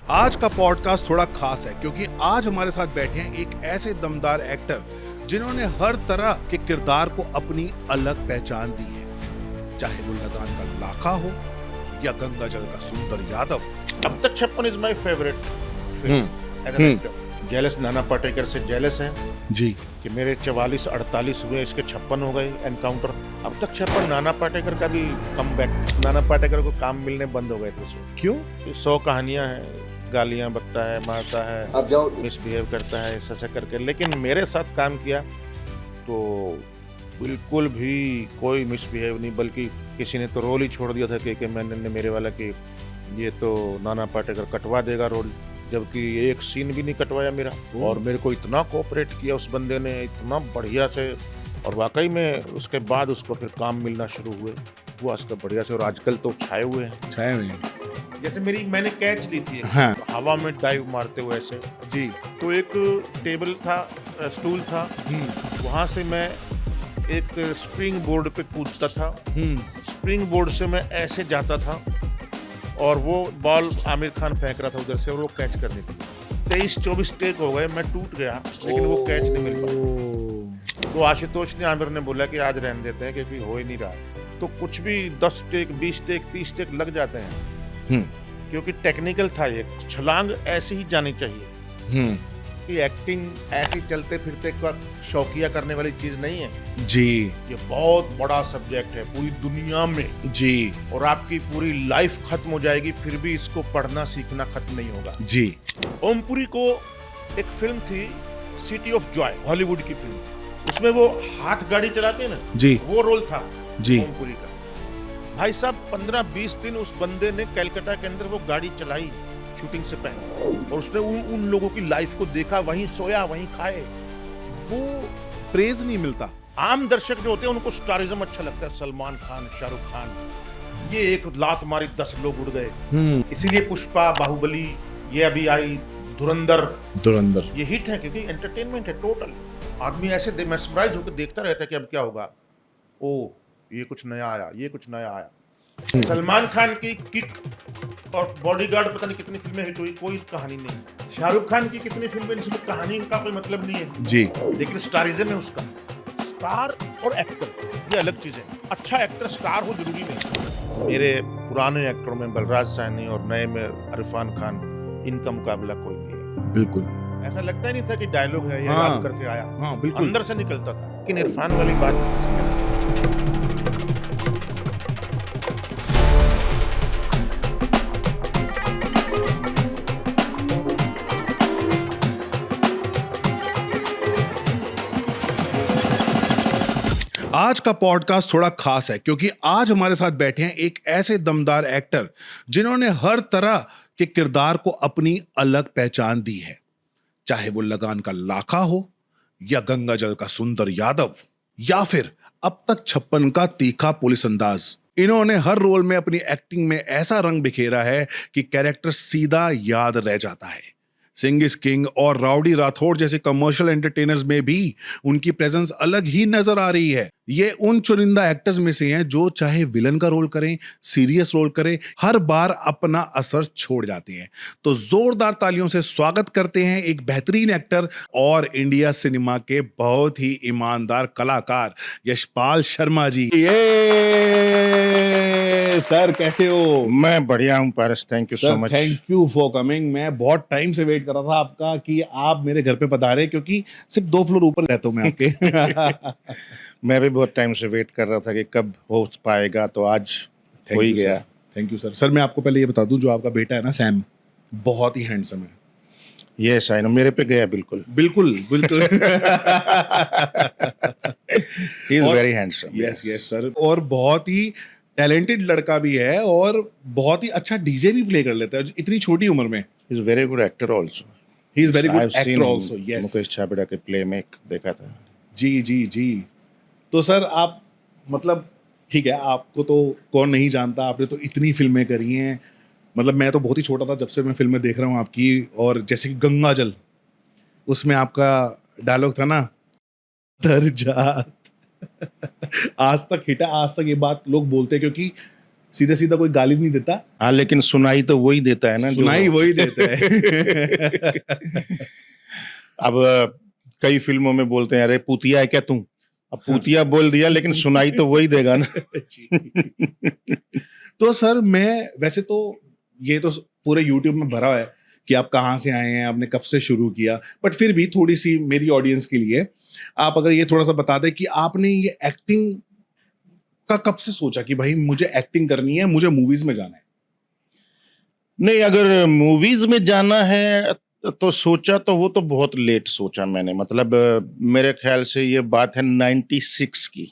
आज का पॉडकास्ट थोड़ा खास है क्योंकि आज हमारे साथ बैठे हैं एक ऐसे दमदार एक्टर जिन्होंने हर तरह के किरदार को अपनी अलग पहचान दी है, चाहे वो लगान का लाखा हो या गंगा जल का सुंदर यादव। अब तक 56 is my favourite as an actor. Jealous Nana Patekar से जेलस है जी कि मेरे 44-48 हुए, इसके 56 हो गए एनकाउंटर। अब तक 56। नाना पाटेकर का भी कमबैक। नाना पाटेकर को काम मिलने बंद हो गए थे उसमें। क्यों? 100 कहानियां हैं, गालियां बकता है, मारता है, अब जाओ मिसबिहेव करता है ऐसा करके। लेकिन मेरे साथ काम किया तो बिल्कुल भी कोई मिसबिहेव नहीं, बल्कि किसी ने तो रोल ही छोड़ दिया था कि मैंने ने मेरे वाला कि ये तो नाना पाटेकर कटवा देगा रोल, जबकि एक सीन भी नहीं कटवाया मेरा। और मेरे को इतना कोऑपरेट किया उस बंदे ने, इतना बढ़िया से। और वाकई में उसके बाद उसको फिर काम मिलना शुरू हुआ उसका बढ़िया से। और आजकल तो छाए हुए हैं। छाए हुए। जैसे मैंने कैच ली थी हाँ। हवा में डाइव मारते हुए ऐसे, जी। तो एक टेबल था, स्टूल था, वहां से मैं एक स्प्रिंग बोर्ड पे कूदता था। स्प्रिंग बोर्ड से मैं ऐसे जाता था और वो बॉल आमिर खान फेंक रहा था उधर से और वो कैच करनी थी। 23-24 टेक हो गए, मैं टूट गया, लेकिन वो कैच नहीं मिल पाया। तो आशुतोष ने, आमिर ने बोला कि आज रहने देते हैं क्योंकि हो ही नहीं रहा है। तो कुछ भी 10 टेक, 20 टेक, 30 टेक लग जाते हैं, क्योंकि टेक्निकल था ये। छलांग ऐसी ही जानी चाहिए कि एक्टिंग ऐसी चलते फिरते का शौकिया करने वाली चीज नहीं है जी। ये बहुत बड़ा सब्जेक्ट है पूरी दुनिया में जी। और आपकी पूरी लाइफ खत्म हो जाएगी फिर भी इसको पढ़ना सीखना खत्म नहीं होगा जी। ओमपुरी को एक फिल्म थी सिटी ऑफ जॉय, हॉलीवुड की फिल्म थी, उसमें वो हाथ गाड़ी चलाते हैं ना जी। वो रोल था जी। ओमपुरी का। भाई साहब 15-20 दिन उस बंदे ने कलकत्ता के अंदर वो गाड़ी चलाई शूटिंग से पहले, और उसने उन लोगों की लाइफ को देखा, वहीं सोया वहीं खाए। वो प्रेज नहीं मिलता। आम दर्शक जो होते हैं उनको स्टारिज्म अच्छा लगता है, सलमान खान, शाहरुख खान, ये एक लात मारी 10 लोग उड़ गए। इसीलिए पुष्पा, बाहुबली, ये अभी आई धुरंधर, ये हिट है क्योंकि एंटरटेनमेंट है टोटल। आदमी ऐसे मेस्मराइज होकर देखता रहता है कि अब क्या होगा, ओ ये कुछ नया आया, ये कुछ नया आया। सलमान खान की किक और बॉडीगार्ड पता नहीं कितनी फिल्में हिट हुई, कोई कहानी नहीं। शाहरुख खान की कितनी फिल्में, इसमें कहानी का कोई मतलब नहीं है जी, लेकिन स्टारिज्म है उसका। स्टार और एक्टर ये अलग चीजें हैं। अच्छा एक्टर स्टार हो जरूरी नहीं। मेरे पुराने एक्टरों में बलराज साहनी और नए में इरफान खान, इनका मुकाबला कोई नहीं है। बिल्कुल। ऐसा लगता ही नहीं था कि डायलॉग है ये हाँ, याद करके आया। हाँ, बिल्कुल। अंदर से निकलता था। लेकिन इरफान वाली बात किसी ने आज का पॉडकास्ट थोड़ा खास है क्योंकि आज हमारे साथ बैठे हैं एक ऐसे दमदार एक्टर जिन्होंने हर तरह के किरदार को अपनी अलग पहचान दी है, चाहे वो लगान का लाखा हो या गंगा जल का सुंदर यादव या फिर अब तक 56 का तीखा पुलिस अंदाज। इन्होंने हर रोल में अपनी एक्टिंग में ऐसा रंग बिखेरा है कि कैरेक्टर सीधा याद रह जाता है। सिंह इज किंग और राउडी राठौड़ जैसे कमर्शियल एंटरटेनर्स में भी उनकी प्रेजेंस अलग ही नजर आ रही है। ये उन चुनिंदा एक्टर्स में से हैं जो चाहे विलन का रोल करें, सीरियस रोल करें, हर बार अपना असर छोड़ जाते हैं। तो जोरदार तालियों से स्वागत करते हैं एक बेहतरीन एक्टर और इंडिया सिनेमा के बहुत ही ईमानदार कलाकार यशपाल शर्मा जी। सर कैसे हो? मैं बढ़िया हूँ Paras, thank you so much. Thank you for coming. मैं बहुत टाइम से वेट कर रहा था आपका कि आप मेरे घर पे पधारे, क्योंकि सिर्फ 2 फ्लोर ऊपर रहता हूँ मैं आपके। मैं भी बहुत टाइम से वेट कर रहा था कि कब हो पाएगा, तो आज हो ही गया। Thank you sir. सर मैं आपको पहले ये बता दूं, जो आपका बेटा है ना सैम, बहुत ही हैंडसम है। यस आई नो, मेरे पे गया बिल्कुल बिल्कुल बिल्कुल। He is very handsome. Yes yes sir. और बहुत ही टैलेंटेड लड़का भी है और बहुत ही अच्छा डीजे भी प्ले कर लेता है इतनी छोटी उम्र में। He is very good actor also. He is very good actor also. Yes, Mukesh Chhabra के प्ले में देखा था। जी जी जी। तो सर आप, मतलब ठीक है, आपको तो कौन नहीं जानता, आपने तो इतनी फिल्में करी हैं। मतलब मैं तो बहुत ही छोटा था जब से मैं फिल्में देख रहा हूँ आपकी। और जैसे कि गंगा जल, उसमें आपका डायलॉग था ना, तर जात। आज तक हिट है, आज तक ये बात लोग बोलते हैं, क्योंकि सीधा सीधा कोई गाली नहीं देता, हाँ, लेकिन सुनाई तो वही देता है ना, सुनाई वही देता है। अब कई फिल्मों में बोलते हैं, अरे पूतिया है क्या तू? अब पूतिया बोल दिया, लेकिन सुनाई तो वही देगा ना। तो सर मैं वैसे तो ये तो पूरे यूट्यूब में भरा है कि आप कहाँ से आए हैं, आपने कब से शुरू किया, बट फिर भी थोड़ी सी मेरी ऑडियंस के लिए आप अगर ये थोड़ा सा बता दें कि आपने ये एक्टिंग का कब से सोचा कि भाई मुझे एक्टिंग करनी है, मुझे मूवीज में जाना है? नहीं, अगर मूवीज में जाना है तो सोचा तो वो तो बहुत लेट सोचा मैंने, मतलब मेरे ख्याल से ये बात है 96 की।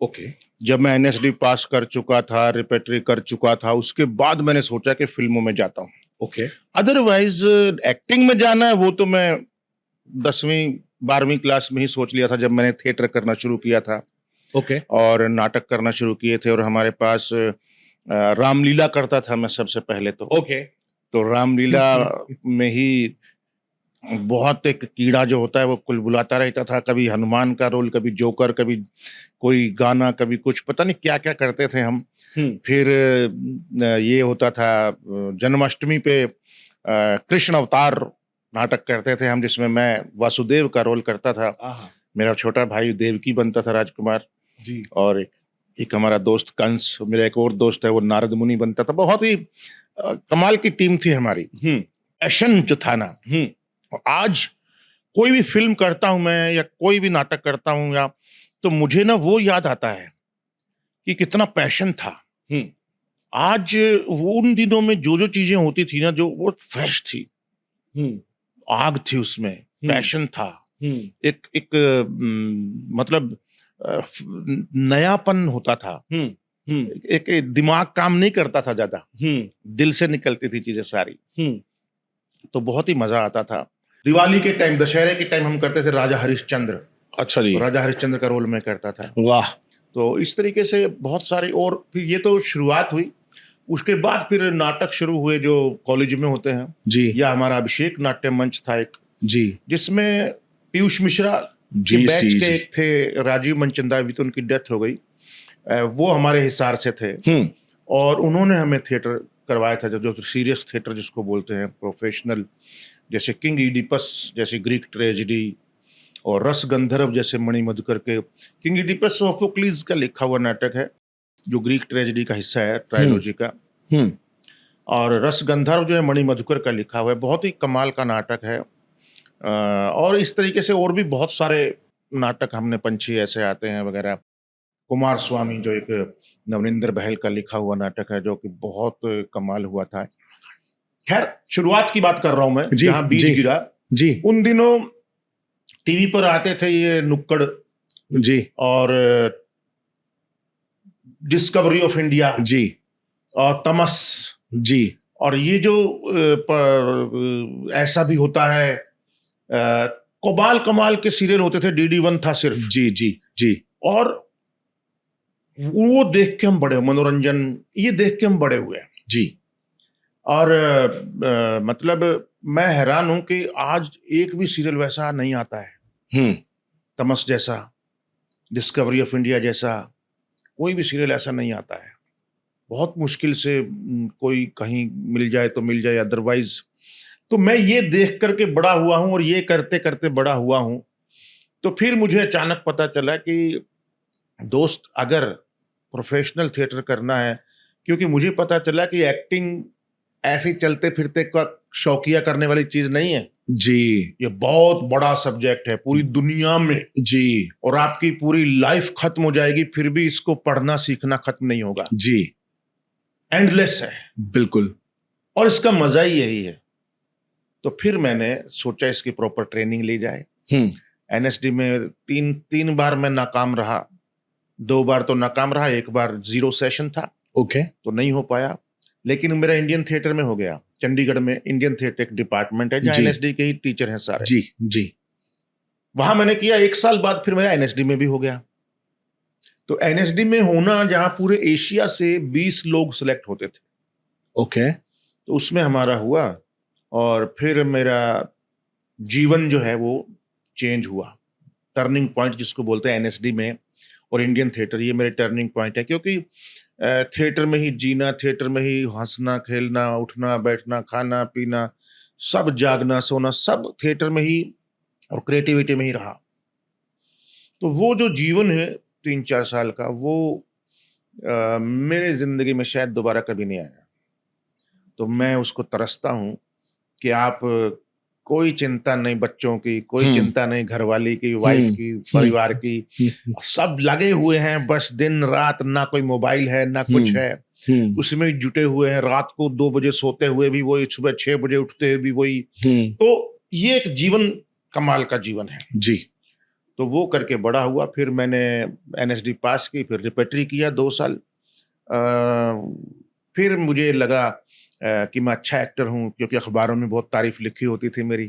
ओके। जब मैं एनएसडी पास कर चुका था, रिपेटरी कर चुका था, उसके बाद मैंने सोचा कि फिल्मों में जाता हूँ। ओके। अदरवाइज एक्टिंग में जाना है वो तो मैं 10वीं 12वीं क्लास में ही सोच लिया था, जब मैंने थिएटर करना शुरू किया था ओके। और नाटक करना शुरू किए थे। और हमारे पास रामलीला करता था मैं सबसे पहले तो। ओके। तो रामलीला में ही बहुत एक कीड़ा जो होता है वो कुलबुलाता रहता था, कभी हनुमान का रोल, कभी जोकर, कभी कोई गाना, कभी कुछ, पता नहीं क्या क्या करते थे हम। फिर ये होता था जन्माष्टमी पे कृष्ण अवतार नाटक करते थे हम, जिसमें मैं वासुदेव का रोल करता था, मेरा छोटा भाई देवकी बनता था, राजकुमार जी, और एक हमारा दोस्त कंस, मेरा एक और दोस्त है वो नारद मुनि बनता था। बहुत ही कमाल की टीम थी हमारी। पैशन जो था ना, और आज कोई भी फिल्म करता हूं मैं या कोई भी नाटक करता हूं या, तो मुझे ना वो याद आता है कि कितना पैशन था। आज वो उन दिनों में जो जो चीजें होती थी ना, जो वो फ्रेश थी, आग थी उसमें, पैशन था, एक एक मतलब नयापन होता था, एक दिमाग काम नहीं करता था ज्यादा, दिल से निकलती थी चीजें सारी, तो बहुत ही मजा आता था। दिवाली के टाइम, दशहरे के टाइम हम करते थे राजा हरिश्चंद्र। अच्छा जी। राजा हरिश्चंद्र का रोल मैं करता था। वाह। तो इस तरीके से बहुत सारे, और फिर ये तो शुरुआत हुई। उसके बाद फिर नाटक शुरू हुए जो कॉलेज में होते हैं जी। या हमारा अभिषेक नाट्य मंच था एक, जी, जिसमें पीयूष मिश्रा जी, के बैच जी, के जी। एक थे राजीव मनचंदा, अभी तो उनकी डेथ हो गई, वो हमारे हिसार से थे और उन्होंने हमें थिएटर करवाया था, जो सीरियस थिएटर जिसको बोलते हैं, प्रोफेशनल, जैसे किंग इडिपस जैसे ग्रीक ट्रेजेडी और रस गंधर्व जैसे मणि मधुकर के। किंग इडिपस सोफोक्लीज का लिखा हुआ नाटक है जो ग्रीक ट्रेजेडी का हिस्सा है, ट्रायोलॉजी का। और रस गंधर्व जो है मणि मधुकर का लिखा हुआ है, बहुत ही कमाल का नाटक है। और इस तरीके से और भी बहुत सारे नाटक हमने, पंछी ऐसे आते हैं वगैरह। कुमार स्वामी जो एक नवनिंदर बहल का लिखा हुआ नाटक है, जो कि बहुत कमाल हुआ था। खैर, शुरुआत की बात कर रहा हूं मैं, जी, जहां बीज जी, गिरा। जी, उन दिनों टीवी पर आते थे ये नुक्कड़ जी, और डिस्कवरी ऑफ इंडिया जी, और तमस जी, और ये जो ऐसा भी होता है, कमाल कमाल के सीरियल होते थे, DD1 था सिर्फ। जी, जी, जी, और वो देख के हम बड़े, मनोरंजन ये देख के हम बड़े हुए जी। और मतलब मैं हैरान हूं कि आज एक भी सीरियल वैसा नहीं आता है। तमस जैसा, डिस्कवरी ऑफ इंडिया जैसा कोई भी सीरियल ऐसा नहीं आता है। बहुत मुश्किल से कोई कहीं मिल जाए तो मिल जाए, अदरवाइज तो मैं ये देख करके बड़ा हुआ हूं और ये करते करते बड़ा हुआ हूं। तो फिर मुझे अचानक पता चला कि दोस्त, अगर प्रोफेशनल थिएटर करना है, क्योंकि मुझे पता चला कि एक्टिंग ऐसे ही चलते फिरते का शौकिया करने वाली चीज नहीं है जी, ये बहुत बड़ा सब्जेक्ट है पूरी दुनिया में जी, और आपकी पूरी लाइफ खत्म हो जाएगी फिर भी इसको पढ़ना सीखना खत्म नहीं होगा। जी, एंडलेस है बिल्कुल। और इसका मजा ही यही है। तो फिर मैंने सोचा इसकी प्रॉपर ट्रेनिंग ली जाए। एनएसडी में तीन बार मैं नाकाम रहा, 2 बार तो नाकाम रहा, 1 बार 0 सेशन था, ओके। तो नहीं हो पाया। लेकिन मेरा इंडियन थिएटर में हो गया। चंडीगढ़ में इंडियन थिएटर एक डिपार्टमेंट है जहाँ जी। एनएसडी के ही टीचर हैं सारे। जी, जी, वहां मैंने किया, 1 साल बाद फिर मेरा एनएसडी में भी हो गया। तो एनएसडी में होना, जहां पूरे एशिया से 20 लोग सिलेक्ट होते थे, ओके। तो उसमें हमारा हुआ और फिर मेरा जीवन जो है वो चेंज हुआ। टर्निंग पॉइंट जिसको बोलते हैं एनएसडी में और इंडियन थिएटर, ये मेरे टर्निंग पॉइंट है। क्योंकि थिएटर में ही जीना, थिएटर में ही हंसना, खेलना, उठना, बैठना, खाना, पीना, सब जागना, सोना, सब थिएटर में ही और क्रिएटिविटी में ही रहा। तो वो जो जीवन है 3-4 साल का, वो मेरे ज़िंदगी में शायद दोबारा कभी नहीं आया। तो मैं उसको तरसता हूँ कि आप कोई चिंता नहीं बच्चों की, कोई चिंता नहीं घरवाली की, वाइफ की, परिवार की, सब लगे हुए हैं बस दिन-रात, ना कोई मोबाइल है, ना कुछ है। उसमें जुटे हुए हैं, रात को 2 बजे सोते हुए भी वही, सुबह 6 बजे उठते हुए भी वही। तो ये एक जीवन कमाल का जीवन है। जी। तो वो करके बड़ा हुआ, फिर मैंने एनएसडी पास की, फिर रिपेटरी किया 2 साल। फिर मुझे लगा कि मैं अच्छा एक्टर हूँ, क्योंकि अखबारों में बहुत तारीफ लिखी होती थी मेरी।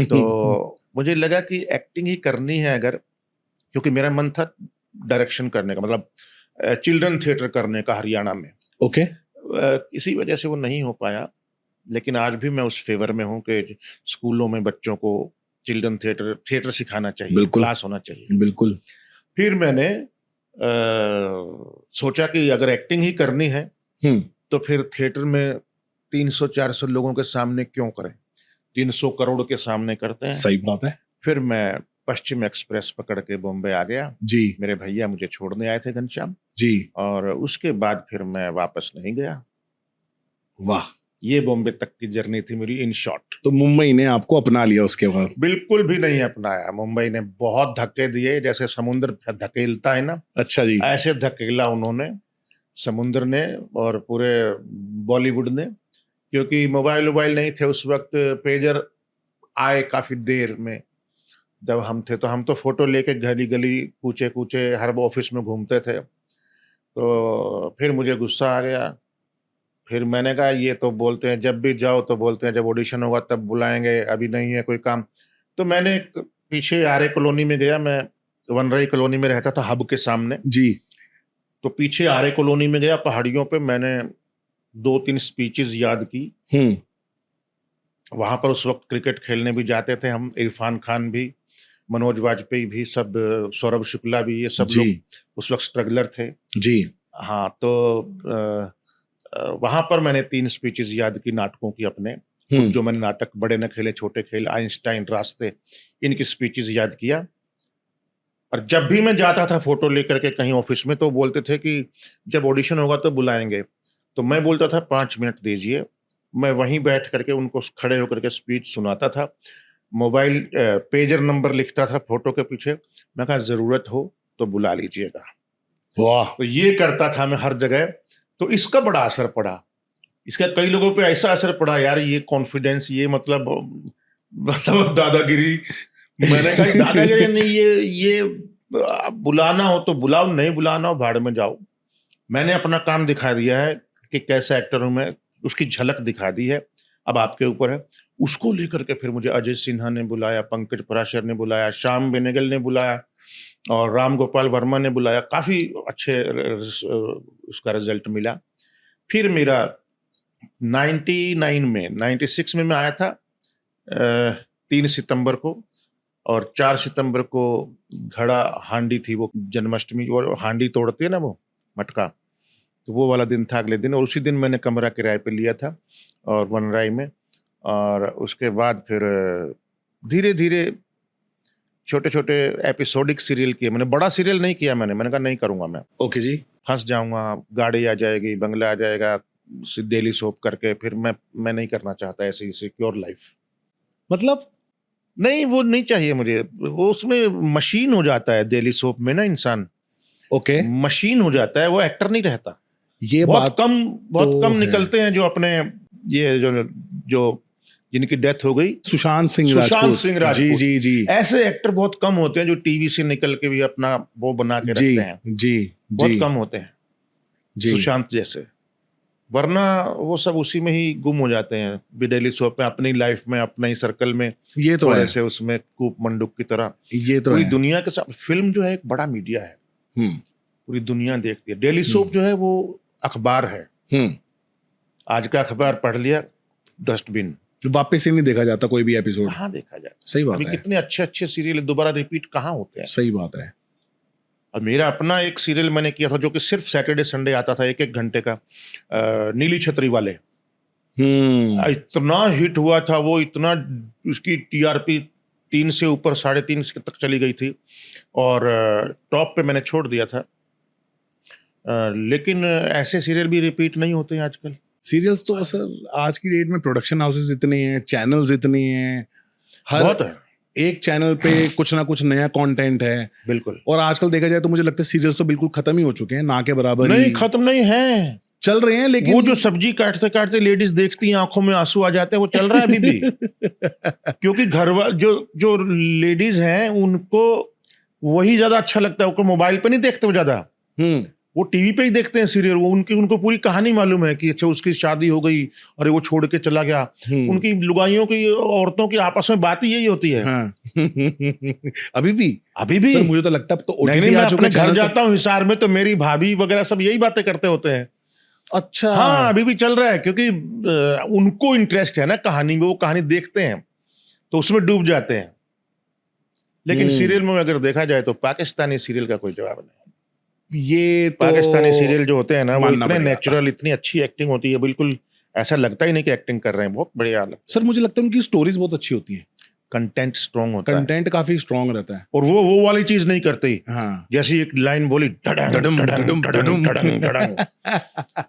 तो मुझे लगा कि एक्टिंग ही करनी है अगर, क्योंकि मेरा मन था डायरेक्शन करने का, मतलब चिल्ड्रन थिएटर करने का हरियाणा में। ओके। इसी वजह से वो नहीं हो पाया, लेकिन आज भी मैं उस फेवर में हूँ कि स्कूलों में बच्चों को चिल्ड्रन थिएटर सिखाना चाहिए, बिल्कुल। क्लास होना चाहिए। बिल्कुल। फिर मैंने सोचा कि अगर एक्टिंग ही करनी है तो फिर थिएटर में 300-400 लोगों के सामने क्यों करें, 300 करोड़ के सामने करते हैं। सही बात है। फिर मैं पश्चिम एक्सप्रेस पकड़ के बॉम्बे आ गया। जी। मेरे भैया मुझे छोड़ने आए थे, घनश्याम, जी। और उसके बाद फिर मैं वापस नहीं गया। वाह। ये बॉम्बे तक की जर्नी थी मेरी इन शॉर्ट। तो मुंबई ने आपको अपना लिया उसके बाद? बिल्कुल भी नहीं अपनाया। मुंबई ने बहुत धक्के दिए, जैसे समुद्र धकेलता है ना, अच्छा जी। ऐसे धकेला उन्होंने, समुद्र ने और पूरे बॉलीवुड ने, क्योंकि मोबाइल नहीं थे उस वक्त। पेजर आए काफी देर में जब हम थे, तो हम तो फोटो लेके गली गली, कूचे कूचे, हर ऑफिस में घूमते थे। तो फिर मुझे गुस्सा आ गया। फिर मैंने कहा ये तो बोलते हैं जब भी जाओ तो बोलते हैं जब ऑडिशन होगा तब बुलाएंगे, अभी नहीं है कोई काम। तो मैंने पीछे आर्य कॉलोनी में गया, मैं वनराई कॉलोनी में रहता था, हब के सामने जी। तो पीछे आर्य कॉलोनी में गया, पहाड़ियों पे मैंने 2-3 स्पीचेस याद की। वहां पर उस वक्त क्रिकेट खेलने भी जाते थे हम, इरफान खान भी, मनोज वाजपेयी भी, सब, सौरभ शुक्ला भी, ये सब लोग उस वक्त स्ट्रगलर थे। जी। हाँ, तो वहां पर मैंने 3 स्पीचेस याद की नाटकों की अपने, जो मैंने नाटक बड़े न खेले छोटे खेल, आइंस्टाइन, रास्ते, इनकी स्पीचेस याद किया। और जब भी मैं जाता था फोटो लेकर के कहीं ऑफिस में, तो बोलते थे कि जब ऑडिशन होगा तो बुलाएंगे। तो मैं बोलता था 5 मिनट दीजिए, मैं वहीं बैठ करके उनको खड़े होकर के स्पीच सुनाता था। मोबाइल पेजर नंबर लिखता था फोटो के पीछे। मैं कहा जरूरत हो तो बुला लीजिएगा। वाह। तो ये करता था मैं हर जगह। तो इसका बड़ा असर पड़ा, इसका कई लोगों पे ऐसा असर पड़ा, यार ये कॉन्फिडेंस, ये मतलब दादागिरी। मैंने कहा दादागिरी नहीं, ये बुलाना हो तो बुलाओ, नहीं बुलाना हो भाड़ में जाओ। मैंने अपना काम दिखा दिया है कि कैसा एक्टर हूं मैं, उसकी झलक दिखा दी है, अब आपके ऊपर है। उसको लेकर के फिर मुझे अजय सिन्हा ने बुलाया, पंकज पराशर ने बुलाया, श्याम बेनेगल ने बुलाया और राम गोपाल वर्मा ने बुलाया। काफी अच्छे उसका रिजल्ट मिला। फिर मेरा 96 में मैं आया था 3 सितंबर को, और 4 सितंबर को घड़ा हांडी थी, वो जन्माष्टमी, और हांडी तोड़ते हैं ना वो मटका, तो वो वाला दिन था अगले दिन। और उसी दिन मैंने कमरा किराए पे लिया था और वनराई में। और उसके बाद फिर धीरे धीरे छोटे छोटे एपिसोडिक सीरियल किए मैंने, बड़ा सीरियल नहीं किया मैंने कहा नहीं करूंगा मैं, ओके जी। फंस जाऊंगा, गाड़ी आ जाएगी, बंगला आ जाएगा, डेली सोप करके, फिर मैं नहीं करना चाहता ऐसी सिक्योर लाइफ। मतलब नहीं, वो नहीं चाहिए मुझे, वो उसमें मशीन हो जाता है डेली सोप में ना इंसान। ओके। मशीन हो जाता है, वो एक्टर नहीं रहता। ये बहुत तो कम है। निकलते हैं जो अपने ये जो जिनकी डेथ हो गई, सुशांत सिंह राजपूत। जी जी जी। ऐसे एक्टर बहुत कम होते हैं जो टीवी से निकल के भी अपना वो बना के रखते हैं। जी बहुत कम होते हैं जी। सुशांत जैसे, वरना वो सब उसी में ही गुम हो जाते हैं, डेली सोप में, अपनी लाइफ में, अपने ही सर्कल में। ये तो है। ऐसे उसमें कूप मंडूक की तरह ये तो पूरी है। दुनिया के साथ। फिल्म जो है एक बड़ा मीडिया है, पूरी दुनिया देखती है। डेली सोप जो है वो अखबार है। आज का अखबार पढ़ लिया, डस्टबिन, वापस ही नहीं देखा जाता कोई भी एपिसोड। कहाँ देखा जाता? सही बात अभी है। कितने अच्छे अच्छे सीरियल दोबारा रिपीट कहाँ होते हैं? सही बात है। और मेरा अपना एक सीरियल मैंने किया था जो कि सिर्फ सैटरडे संडे आता था, 1-1 घंटे का, नीली छतरी वाले। इतना हिट हुआ था वो, इतना उसकी टीआरपी 3 से ऊपर 3.5 तक चली गई थी और टॉप पे मैंने छोड़ दिया था। लेकिन ऐसे सीरियल भी रिपीट नहीं होते हैं आजकल। सीरियल्स तो सर आज की डेट में प्रोडक्शन हाउसेस इतने हैं, चैनल्स इतने हैं, हर बहुत है, एक चैनल पे कुछ ना कुछ नया कंटेंट है। बिल्कुल। और आजकल देखा जाए तो मुझे लगता है सीरियल्स तो बिल्कुल खत्म ही हो चुके हैं, ना के बराबर नहीं, ही खत्म नहीं है, चल रहे हैं। लेकिन वो जो सब्जी काटते काटते लेडीज देखती हैं, आंखों में आंसू आ जाते हैं, वो चल रहा है अभी भी। क्योंकि जो जो लेडीज हैं उनको वही ज्यादा अच्छा लगता है, वो मोबाइल पे नहीं देखते वो ज्यादा, वो टीवी पे ही देखते हैं सीरियल। वो उनको पूरी कहानी मालूम है कि अच्छा उसकी शादी हो गई और वो छोड़ के चला गया। उनकी लुगाइयों की, औरतों की आपस में बात ही यही होती है। हाँ। अभी भी सर मुझे तो लगता है तो नहीं, OTT मैं आ चुके अपने घर चैनल जाता हूँ हिसार में, तो मेरी भाभी वगैरह सब यही बातें करते होते हैं। अच्छा। हाँ, अभी भी चल रहा है, क्योंकि उनको इंटरेस्ट है ना कहानी में, वो कहानी देखते हैं तो उसमें डूब जाते हैं। लेकिन सीरियल में अगर देखा जाए तो पाकिस्तानी सीरियल का कोई जवाब नहीं। ये तो पाकिस्तानी सीरियल जो होते हैं ना, वो मानना इतने पड़ेगा। नेचुरल, इतनी अच्छी एक्टिंग होती है, बिल्कुल ऐसा लगता ही नहीं कि एक्टिंग कर रहे हैं। बहुत बढ़िया लगता है। सर मुझे लगता है उनकी स्टोरीज बहुत अच्छी होती है, कंटेंट स्ट्रांग होता है कंटेंट काफी स्ट्रांग रहता है। और वो वाली चीज नहीं करते। हाँ, जैसी एक लाइन बोली डडम, डडम, डडम।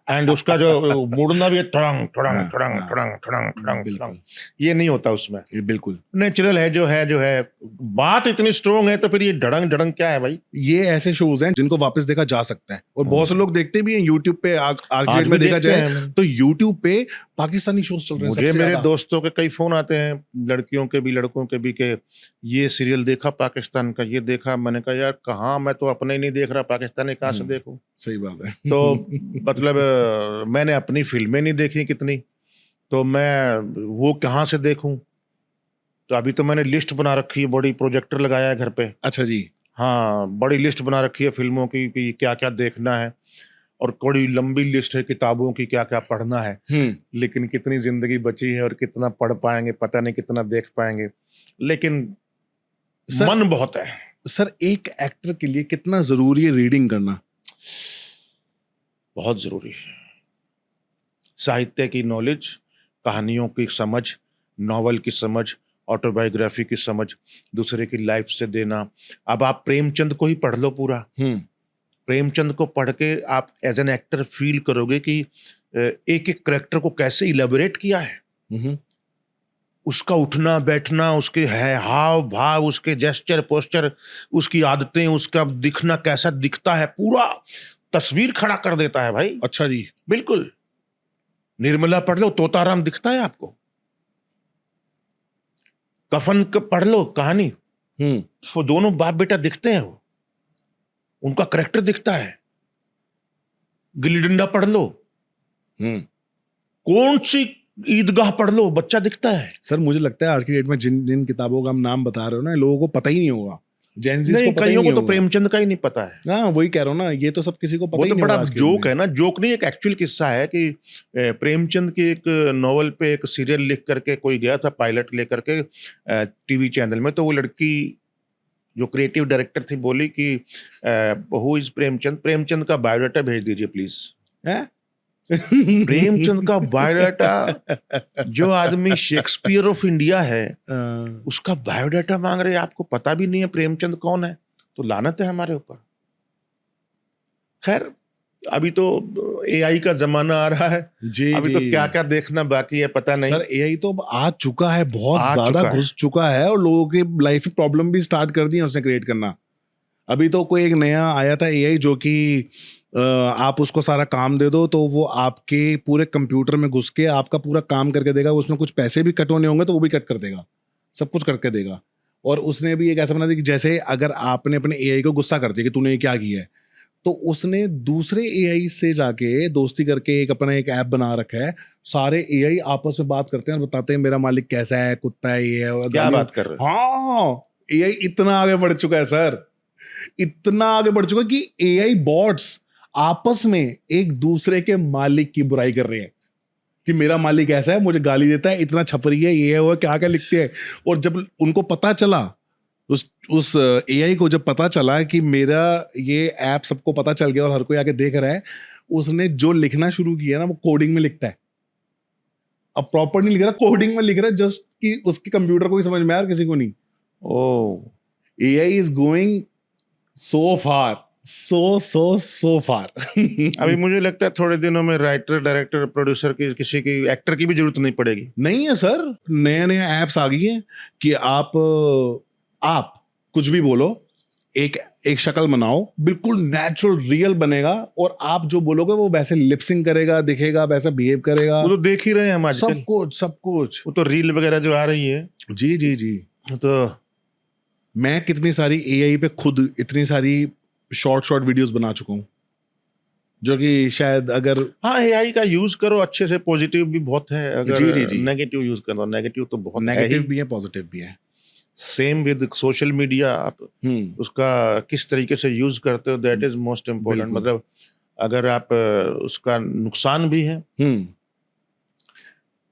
एंड उसका जो मुड़ना भी है, ठड़ंग ठड़ंग हाँ, ठड़ंग हाँ, ठड़ंग ठड़ंग ठड़ंग बिल्कुल। ठड़ंग, ये नहीं होता उसमें। ये बिल्कुल नेचुरल है जो है बात इतनी स्ट्रांग है, तो फिर ये ढड़ंग ढड़ंग क्या है भाई। ये ऐसे शोज हैं जिनको वापस देखा जा सकता है और बहुत से लोग देखते भी हैं यूट्यूब पे। आज आज डेट भी में देखा देखते जाए हैं। तो यूट्यूब पे पाकिस्तानी शोज चल रहे हैं मुझे सबसे मेरे ज्यादा। दोस्तों के कई फोन आते हैं, लड़कियों के भी लड़कों के भी, के ये सीरियल देखा पाकिस्तान का, ये देखा। मैंने कहा यार कहाँ, मैं तो अपने ही नहीं देख रहा, पाकिस्तानी कहाँ से देखूं। सही बात है। तो मतलब मैंने अपनी फिल्में नहीं देखी कितनी, तो मैं वो कहाँ से देखूं। तो अभी तो मैंने लिस्ट बना रखी है, बड़ी प्रोजेक्टर लगाया है घर पे। अच्छा जी। हाँ, बड़ी लिस्ट बना रखी है फिल्मों की कि क्या क्या देखना है, और बड़ी लंबी लिस्ट है किताबों की, क्या क्या पढ़ना है। लेकिन कितनी जिंदगी बची है और कितना पढ़ पाएंगे पता नहीं, कितना देख पाएंगे। लेकिन सर, मन बहुत है। सर एक एक्टर के लिए कितना जरूरी है रीडिंग करना? बहुत जरूरी है। साहित्य की नॉलेज, कहानियों की समझ, नॉवल की समझ, ऑटोबायोग्राफी की समझ, दूसरे की लाइफ से देना। अब आप प्रेमचंद को ही पढ़ लो पूरा। प्रेमचंद को पढ़ के आप एज एन एक्टर फील करोगे कि एक एक करेक्टर को कैसे इलेबोरेट किया है। उसका उठना बैठना, उसके है हाव भाव, उसके जेस्चर पोस्चर, उसकी आदतें, उसका दिखना कैसा दिखता है, पूरा तस्वीर खड़ा कर देता है भाई। अच्छा जी। बिल्कुल। निर्मला पढ़ लो, तोताराम दिखता है आपको। कफन पढ़ लो कहानी, वो दोनों बाप बेटा दिखते हैं, वो उनका करेक्टर दिखता है। गिल्ली डंडा पढ़ लो, कौन सी ईदगाह पढ़ लो, बच्चा दिखता है। सर मुझे लगता है आज की डेट में जिन जिन किताबों का हम नाम बता रहे हो ना, लोगों को पता ही नहीं होगा। जेनजीज को पता ही कईयों नहीं को तो होगा। प्रेमचंद का ही नहीं पता है। हाँ वही कह रहा हूँ ना, ये तो सब किसी को पता वो ही तो नहीं बड़ा होगा आज की जोक डेट में। है ना, जोक नहीं, एक एक्चुअल किस्सा है कि प्रेमचंद की एक नॉवल पे एक सीरियल लिख करके कोई गया था, पायलट लेकर के टीवी चैनल में। तो वो लड़की जो क्रिएटिव डायरेक्टर थी बोली कि हु इज प्रेमचंद, प्रेमचंद का बायोडाटा भेज दीजिए प्लीज। प्रेमचंद का बायोडाटा, जो आदमी शेक्सपियर ऑफ इंडिया है उसका बायोडाटा मांग रहे हैं, आपको पता भी नहीं है प्रेमचंद कौन है, तो लानत है हमारे ऊपर। खैर अभी तो एआई का जमाना आ रहा है जी, अभी जी। तो क्या क्या देखना बाकी है पता नहीं। सर एआई तो अब आ चुका है, बहुत आ ज्यादा चुका है। घुस चुका है और लोगों के लाइफ में प्रॉब्लम भी स्टार्ट कर दी है उसने क्रिएट करना। अभी तो कोई एक नया आया था एआई जो कि आप उसको सारा काम दे दो तो वो आपके पूरे कंप्यूटर में घुस के आपका पूरा काम करके देगा। उसमें कुछ पैसे भी कट होने होंगे तो वो भी कट कर देगा, सब कुछ करके देगा। और उसने भी एक ऐसा बना दिया कि जैसे अगर आपने अपने एआई को गुस्सा कर दिया कि तूने ये क्या किया है, तो उसने दूसरे एआई से जाके दोस्ती करके एक अपना एक ऐप बना रखा है। सारे एआई आपस में बात करते हैं और बताते हैं मेरा मालिक कैसा है, कुत्ता है, ये है। क्या बात कर रहे हो? हाँ, एआई इतना आगे बढ़ चुका है सर, इतना आगे बढ़ चुका है कि एआई बॉट्स आपस में एक दूसरे के मालिक की बुराई कर रहे हैं कि मेरा मालिक ऐसा है, मुझे गाली देता है, इतना छपरी है, ये है वो, क्या क्या लिखते हैं। और जब उनको पता चला उस एआई को जब पता चला कि मेरा ये ऐप सबको पता चल गया और हर कोई आके देख रहा है, उसने जो लिखना शुरू किया ना वो कोडिंग में लिखता है। अब प्रॉपर नहीं लिख रहा, कोडिंग में लिख रहा है, जस्ट कि उसके कंप्यूटर को ही समझ में आ, किसी को नहीं। ओ एआई इज गोइंग सो फार, सो फार। अभी मुझे लगता है थोड़े दिनों में राइटर, डायरेक्टर, प्रोड्यूसर की, किसी की, एक्टर की भी जरूरत नहीं पड़ेगी। नहीं है सर, नए नए ऐप्स आ गई हैं कि आप कुछ भी बोलो, एक शक्ल बनाओ, बिल्कुल नेचुरल रियल बनेगा, और आप जो बोलोगे वो वैसे लिपसिंग करेगा, दिखेगा, वैसा बिहेव करेगा। वो तो देख ही रहे हैं हम आजकल, सब कुछ। वो तो रील वगैरह जो आ रही है। जी जी जी। तो मैं कितनी सारी एआई पे खुद इतनी सारी शॉर्ट वीडियोस बना चुका हूँ, जो कि शायद अगर हाँ, एआई का यूज करो अच्छे से, पॉजिटिव भी बहुत है, अगर जी। नेगेटिव यूज करो, नेगेटिव तो बहुत नेगेटिव भी है, पॉजिटिव भी है। सेम विद सोशल मीडिया, आप उसका किस तरीके से यूज करते हो, दैट इज मोस्ट इम्पोर्टेंट। मतलब अगर आप उसका नुकसान भी है,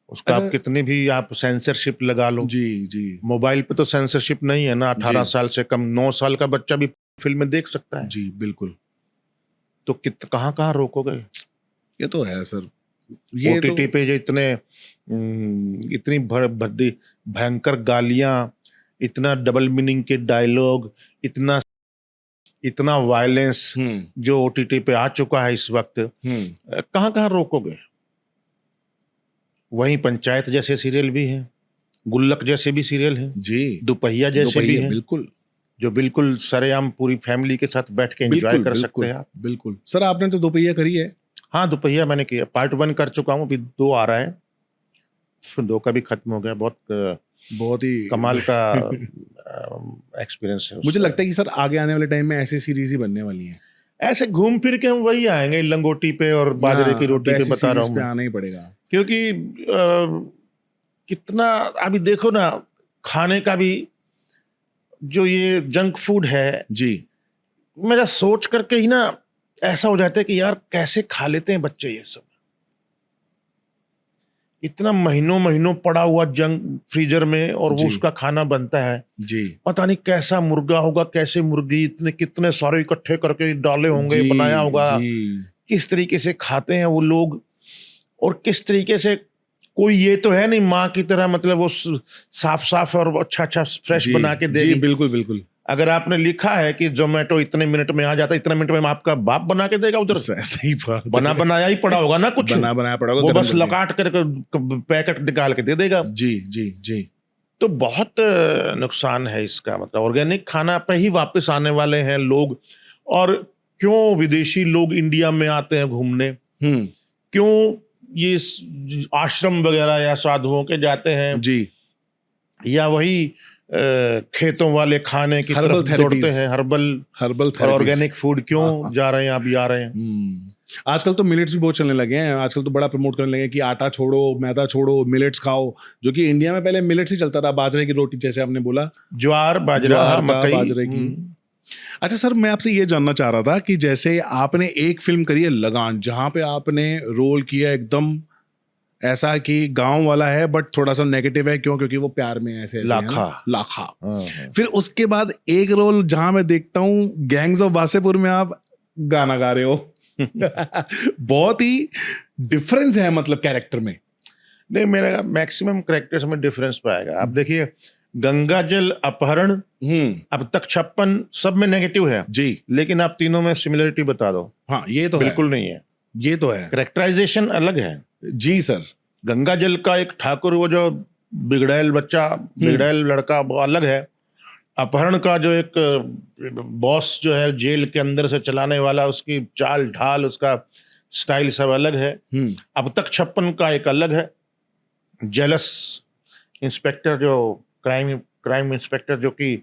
उसका आप कितनी भी आप सेंसरशिप लगा लो। जी। मोबाइल पे तो सेंसरशिप नहीं है ना, 18 साल से कम, 9 साल का बच्चा भी फिल्म देख सकता है। जी बिल्कुल। तो कहाँ रोकोगे? ये तो है सर। ये ओटीटी पे जो इतनी भद्दी भयंकर गालियां, इतना डबल मीनिंग के डायलॉग, इतना वायलेंस जो ओटीटी पे आ चुका है इस वक्त, कहाँ रोकोगे? वहीं पंचायत जैसे सीरियल भी हैं, गुल्लक जैसे भी सीरियल हैं जी, दुपहिया जैसे भी हैं, बिल्कुल, जो बिल्कुल सरेआम पूरी फैमिली के साथ बैठ के एंजॉय कर सकते हैं आप। बिल्कुल सर, आपने तो दुपहिया करी है? हाँ, दुपहिया मैंने किया, पार्ट 1 कर चुका हूँ, अभी 2 आ रहा है, 2 का भी खत्म हो गया। बहुत ही कमाल का एक्सपीरियंस है। मुझे लगता है कि सर आगे आने वाले टाइम में ऐसी सीरीज ही बनने वाली हैं। ऐसे घूम फिर के हम वही आएंगे, लंगोटी पे और बाजरे की रोटी पे, बता रहा हूँ मैं, आना ही पड़ेगा। क्योंकि कितना अभी देखो ना, खाने का भी जो ये जंक फूड है जी, मेरा सोच करके ही ना ऐसा हो जाता है कि यार कैसे खा लेते हैं बच्चे ये सब। इतना महीनों पड़ा हुआ जंक फ्रीजर में, और वो उसका खाना बनता है जी, पता नहीं कैसा मुर्गा होगा, कैसे मुर्गी, इतने कितने सारे इकट्ठे करके डाले होंगे, बनाया होगा, किस तरीके से खाते हैं वो लोग, और किस तरीके से, कोई ये तो है नहीं माँ की तरह, मतलब वो साफ और अच्छा फ्रेश बना के देगी। बिल्कुल। अगर आपने लिखा है कि जोमेटो इतने मिनट में आ जाता है, इतने मिनट में आपका बाप बना के देगा उधर, सही बात, बनाया ही पड़ा होगा ना, कुछ बनाया पड़ा होगा, वो बस लकाट करके पैकेट निकाल के दे देगा। जी। तो बहुत नुकसान है इसका। मतलब ऑर्गेनिक खाना पे ही वापस आने वाले हैं लोग। और क्यों विदेशी लोग इंडिया में आते हैं घूमने, क्यों ये आश्रम वगैरह या साधुओं के जाते हैं जी, या वही खेतों वाले खाने की तरफ दौड़ते हैं, हर्बल और ऑर्गेनिक फूड क्यों जा रहे हैं, अभी आ रहे हैं। आजकल तो मिलेट्स भी बहुत चलने लगे हैं, आजकल तो बड़ा प्रमोट करने लगे कि आटा छोड़ो, मैदा छोड़ो, मिलेट्स खाओ, जो कि इंडिया में पहले मिलेट्स ही चलता था, बाजरे की रोटी जैसे आपने बोला, ज्वार बाजरा मकई, बाजरे की। अच्छा सर, मैं आपसे ये जानना चाह रहा था कि जैसे आपने एक फिल्म करी है लगान, जहां पे आपने रोल किया एकदम ऐसा कि गांव वाला है बट थोड़ा सा नेगेटिव है, क्योंकि वो प्यार में ऐसे लाखा। फिर उसके बाद एक रोल जहां मैं देखता हूँ गैंग्स ऑफ वासेपुर में आप गाना गा रहे हो। बहुत ही डिफरेंस है मतलब कैरेक्टर में। नहीं, मेरा मैक्सिमम कैरेक्टर्स में डिफरेंस पाएगा। आप देखिए, गंगा जल अपहरण, अब तक 56 सब में नेगेटिव है जी, लेकिन आप तीनों में सिमिलरिटी बता दो। हाँ, ये तो बिल्कुल नहीं है, ये तो है, कैरेक्टराइजेशन अलग है जी सर। गंगा जल का एक ठाकुर, वो जो बिगड़ैल बच्चा, बिगड़ैल लड़का, वो अलग है। अपहरण का जो एक बॉस जो है जेल के अंदर से चलाने वाला, उसकी चाल ढाल, उसका स्टाइल सब अलग है। अब तक 56 का एक अलग है। जेलस इंस्पेक्टर, जो क्राइम इंस्पेक्टर, जो कि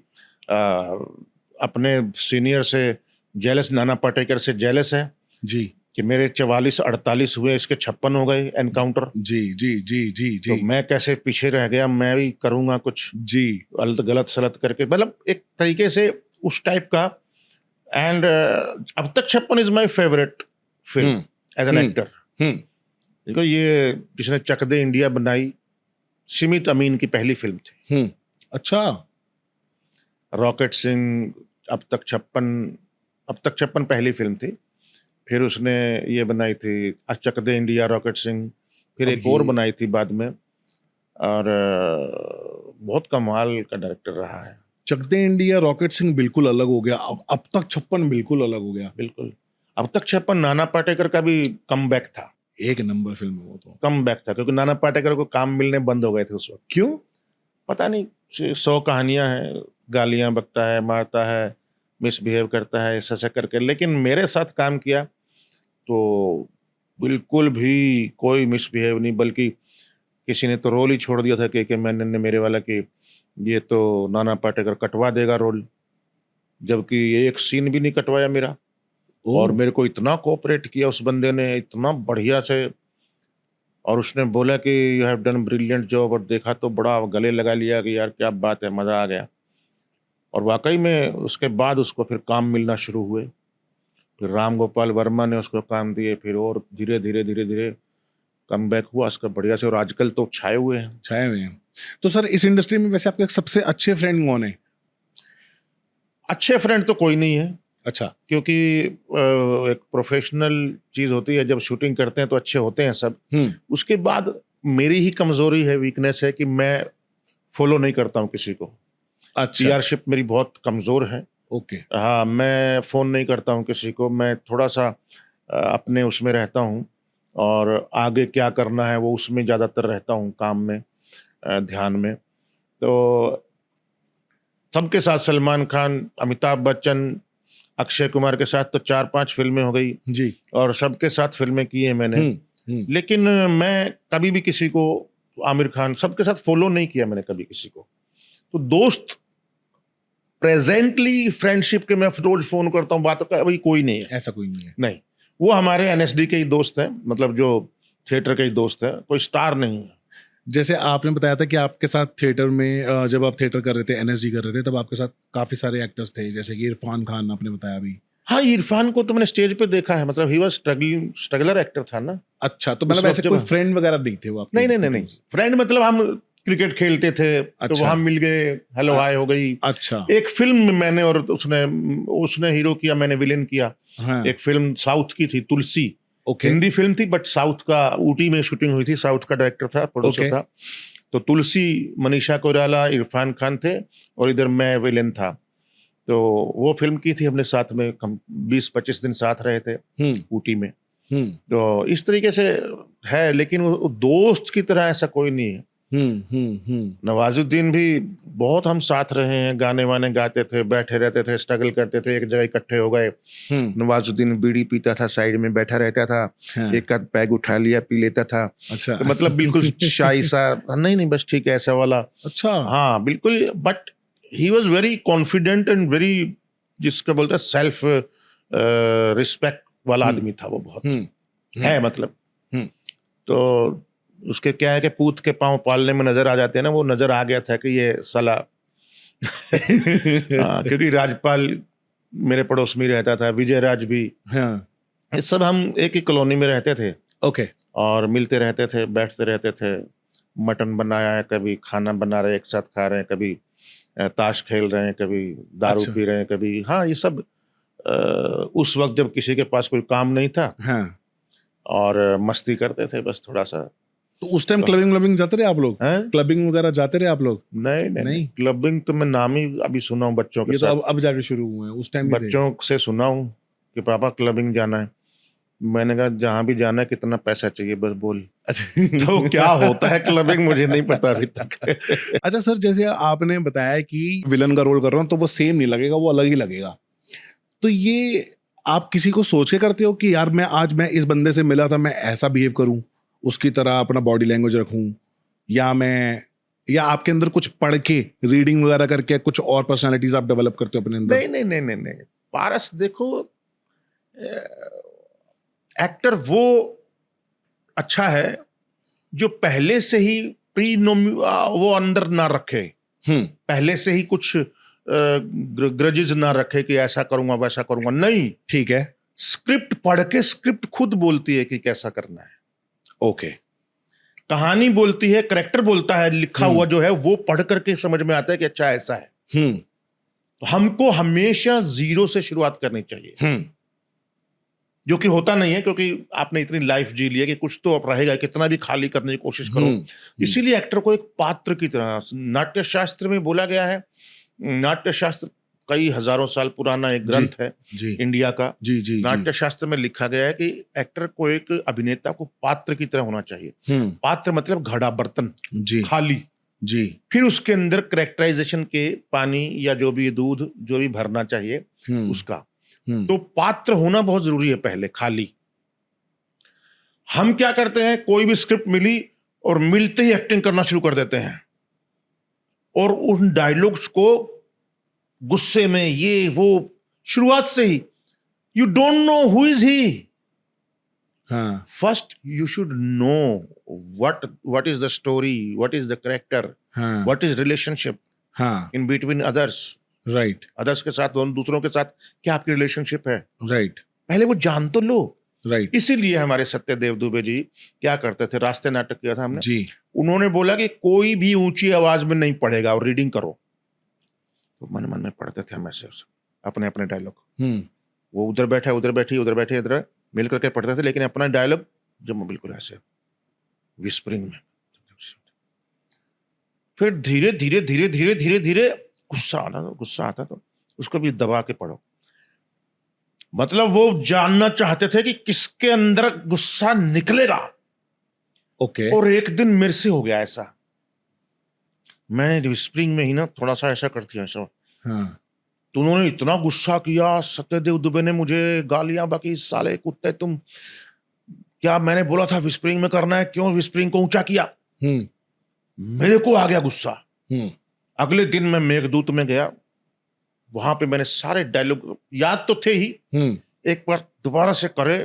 अपने सीनियर से जेलस, नाना पाटेकर से जेलस है जी, कि मेरे 44-48 हुए, इसके 56 हो गए एनकाउंटर जी। तो मैं कैसे पीछे रह गया, मैं भी करूंगा कुछ जी, गलत सलत करके, मतलब एक तरीके से उस टाइप का। एंड अब तक 56 is my favourite film as an actor. देखो, ये जिसने चक दे इंडिया बनाई, सिमित अमीन की पहली फिल्म थी। अच्छा। रॉकेट सिंह, अब तक 56 पहली फिल्म थी। फिर उसने ये बनाई थी चक दे इंडिया, रॉकेट सिंह, फिर अब एक और ये- बनाई थी बाद में। और बहुत कमाल का डायरेक्टर रहा है। चक दे इंडिया, रॉकेट सिंह बिल्कुल अलग हो गया, अब तक 56 बिल्कुल अलग हो गया। बिल्कुल। अब तक 56 नाना पाटेकर का भी कम बैक था। एक नंबर फिल्म है वो तो। कम बैक था क्योंकि नाना पाटेकर को काम मिलने बंद हो गए थे उस वक्त। क्यों? पता नहीं, 100 कहानियां हैं, गालियां बकता है, मारता है, मिसबिहेव करता है, ऐसा करके। लेकिन मेरे साथ काम किया तो बिल्कुल भी कोई मिसबिहेव नहीं, बल्कि किसी ने तो रोल ही छोड़ दिया था कि मैंने ने मेरे वाला कि ये तो नाना पाटेकर कटवा देगा रोल, जबकि ये एक सीन भी नहीं कटवाया मेरा। और मेरे को इतना कोऑपरेट किया उस बंदे ने, इतना बढ़िया से। और उसने बोला कि you have done brilliant job, और देखा तो बड़ा गले लगा लिया कि यार क्या बात है, मज़ा आ गया। और वाकई में उसके बाद उसको फिर काम मिलना शुरू हुए। फिर राम गोपाल वर्मा ने उसको काम दिए, फिर और धीरे धीरे कम बैक हुआ उसका बढ़िया से, और आजकल तो छाए हुए हैं। छाए हुए हैं। तो सर इस इंडस्ट्री में वैसे आपके सबसे अच्छे फ्रेंड कौन है? अच्छे फ्रेंड तो कोई नहीं है, अच्छा। क्योंकि एक प्रोफेशनल चीज़ होती है, जब शूटिंग करते हैं तो अच्छे होते हैं सब। उसके बाद मेरी ही कमजोरी है, वीकनेस है कि मैं फॉलो नहीं करता हूँ किसी को। अच्छा। पीआरशिप मेरी बहुत कमजोर है। ओके। हाँ, मैं फ़ोन नहीं करता हूँ किसी को, मैं थोड़ा सा अपने उसमें रहता हूँ, और आगे क्या करना है वो उसमें ज़्यादातर रहता हूँ, काम में, ध्यान में। तो सबके साथ, सलमान खान, अमिताभ बच्चन, अक्षय कुमार के साथ तो 4-5 फिल्में हो गई, जी। और सबके साथ फिल्में की हैं मैंने। लेकिन मैं कभी भी किसी को, आमिर खान, सबके साथ फॉलो नहीं किया मैंने कभी किसी को। तो दोस्त प्रेजेंटली फ्रेंडशिप के मैं रोज फोन करता हूँ, बात का, अभी कोई नहीं है। ऐसा कोई नहीं है। नहीं, वो हमारे एनएसडी के ही दोस्त हैं, मतलब जो थिएटर के ही दोस्त हैं, कोई स्टार नहीं है। जैसे आपने बताया था कि आपके साथ थिएटर में जब आप थिएटर कर रहे थे, एनएसडी कर रहे थे, तब आपके साथ काफी सारे एक्टर्स थे, जैसे कि इरफान खान आपने बताया अभी। हाँ, इरफान को तो मैंने स्टेज पे देखा है, मतलब ही वाज स्ट्रगलर एक्टर था ना। अच्छा, तो मतलब उस ऐसे वक्त कोई जब- फ्रेंड वगैरह नहीं थे वो आपके? नहीं, फ्रेंड मतलब हम क्रिकेट खेलते थे तो अच्छा। वहां मिल गए, हेलो हाय हो गई। अच्छा। एक फिल्म में मैंने, और उसने हीरो किया, मैंने विलेन किया। हाँ। एक फिल्म साउथ की थी, तुलसी। ओके। हिंदी फिल्म थी, बट साउथ का, ऊटी में शूटिंग हुई थी, साउथ का डायरेक्टर था, प्रोड्यूसर ओके। था। तो तुलसी, मनीषा कोइराला, इरफान खान थे, और इधर मैं विलेन था। तो वो फिल्म की थी हमने साथ में, हम 20-25 दिन साथ रहे थे ऊटी में। तो इस तरीके से है, लेकिन वो दोस्त की तरह ऐसा कोई नहीं है। नवाजुद्दीन भी बहुत हम साथ रहे हैं, गाने वाने गाते थे, बैठे रहते थे, स्ट्रगल करते थे, एक जगह इकट्ठे हो गए। नवाजुद्दीन बीड़ी पीता था, साइड में बैठा रहता था, हाँ। एक आध पैग उठा लिया, पी लेता था। अच्छा। तो मतलब बिल्कुल शाई सा, नहीं बस ठीक है, ऐसा वाला। अच्छा। हाँ बिल्कुल, but he was very confident and very, जिसका बोलते हैं सेल्फ रिस्पेक्ट वाला आदमी था वो, बहुत है मतलब। तो उसके क्या है कि पूत के पांव पालने में नजर आ जाते हैं ना, वो नजर आ गया था कि ये साला क्योंकि राजपाल मेरे पड़ोस में रहता था, विजय राज भी। हाँ। ये सब हम एक ही कॉलोनी में रहते थे, ओके। और मिलते रहते थे, बैठते रहते थे। मटन बनाया है, कभी खाना बना रहे, एक साथ खा रहे हैं, कभी ताश खेल रहे हैं, कभी दारू अच्छा। पी रहे हैं, कभी, हाँ ये सब उस वक्त जब किसी के पास कोई काम नहीं था, हाँ। और मस्ती करते थे बस थोड़ा सा। तो उस टाइम क्लबिंग जाते रहे आप लोग? हैं? क्लबिंग वगैरह जाते रहे आप लोग? नहीं, क्लबिंग तो मैं नाम ही अभी सुना हूँ बच्चों के ये तो साथ। अब जाके शुरू हुए हैं, उस टाइम नहीं थे? बच्चों से सुना हूँ कि पापा क्लबिंग जाना है। मैंने कहा जहाँ भी जाना है, कितना पैसा चाहिए बस बोल। अच्छा। तो क्या होता है क्लबिंग मुझे नहीं पता अभी तक। अच्छा सर, जैसे आपने बताया कि विलन का रोल कर रहा हूँ तो वो सेम नहीं लगेगा, वो अलग ही लगेगा, तो ये आप किसी को सोच के करते हो कि यार मैं इस बंदे से मिला था, मैं ऐसा बिहेव करूं, उसकी तरह अपना बॉडी लैंग्वेज रखूं, या आपके अंदर कुछ पढ़ के, रीडिंग वगैरह करके कुछ और पर्सनालिटीज आप डेवलप करते हो अपने अंदर? नहीं, पारस देखो, एक्टर वो अच्छा है जो पहले से ही वो अंदर ना रखे, पहले से ही कुछ ग्रजेस ना रखे कि ऐसा करूंगा वैसा करूंगा। नहीं, ठीक है। स्क्रिप्ट पढ़ के, स्क्रिप्ट खुद बोलती है कि कैसा करना है। ओके। कहानी बोलती है, करेक्टर बोलता है, लिखा हुआ जो है वो पढ़ करके समझ में आता है कि अच्छा ऐसा है। तो हमको हमेशा जीरो से शुरुआत करनी चाहिए, जो कि होता नहीं है, क्योंकि आपने इतनी लाइफ जी ली है कि कुछ तो अब रहेगा, कितना भी खाली करने की कोशिश करो। इसीलिए एक्टर को एक पात्र की तरह, नाट्य शास्त्र में बोला गया है, नाट्य शास्त्र कई हजारों साल पुराना एक ग्रंथ है इंडिया का। नाट्य शास्त्र में लिखा गया है कि एक्टर को, एक अभिनेता को पात्र की तरह होना चाहिए। पात्र मतलब घड़ा, बर्तन, खाली जी। फिर उसके अंदर कैरेक्टराइजेशन के पानी या जो भी दूध जो भी भरना चाहिए उसका। तो पात्र होना बहुत जरूरी है पहले, खाली। हम क्या करते हैं, कोई भी स्क्रिप्ट मिली और मिलते ही एक्टिंग करना शुरू कर देते हैं, और उन डायलॉग्स को गुस्से में, ये वो, शुरुआत से ही you don't know who is he. First you should know what is the story, what is the character, what is relationship in between others. Right, others के साथ, दूसरों के साथ क्या आपकी रिलेशनशिप है। राइट, पहले वो जान तो लो। राइट, इसीलिए हमारे सत्यदेव दुबे जी क्या करते थे, रास्ते नाटक किया था हमने जी, उन्होंने बोला कि कोई भी ऊंची आवाज में नहीं पढ़ेगा और रीडिंग करो। तो मन मन में पढ़ते थे हम ऐसे अपने अपने डायलॉग। वो उधर बैठा, उधर बैठी, उधर बैठे, इधर मिल करके पढ़ते थे, लेकिन अपना डायलॉग जब बिल्कुल ऐसे विस्परिंग में। फिर धीरे धीरे धीरे धीरे धीरे धीरे गुस्सा आता तो उसको भी दबा के पढ़ो। मतलब वो जानना चाहते थे कि किसके अंदर गुस्सा निकलेगा। ओके। और एक दिन मेरे से हो गया ऐसा, मैंने स्प्रिंग में ही ना थोड़ा सा ऐसा करती ऐसा। तो उन्होंने इतना गुस्सा किया, सत्यदेव दुबे ने मुझे गालियां, बाकी साले कुत्ते तुम, क्या मैंने बोला था विस्परिंग में करना है, क्यों विस्परिंग को ऊंचा किया। मेरे को आ गया गुस्सा। अगले दिन मैं मेघदूत में गया, वहां पे मैंने सारे डायलॉग याद तो थे ही, एक बार दोबारा से करे,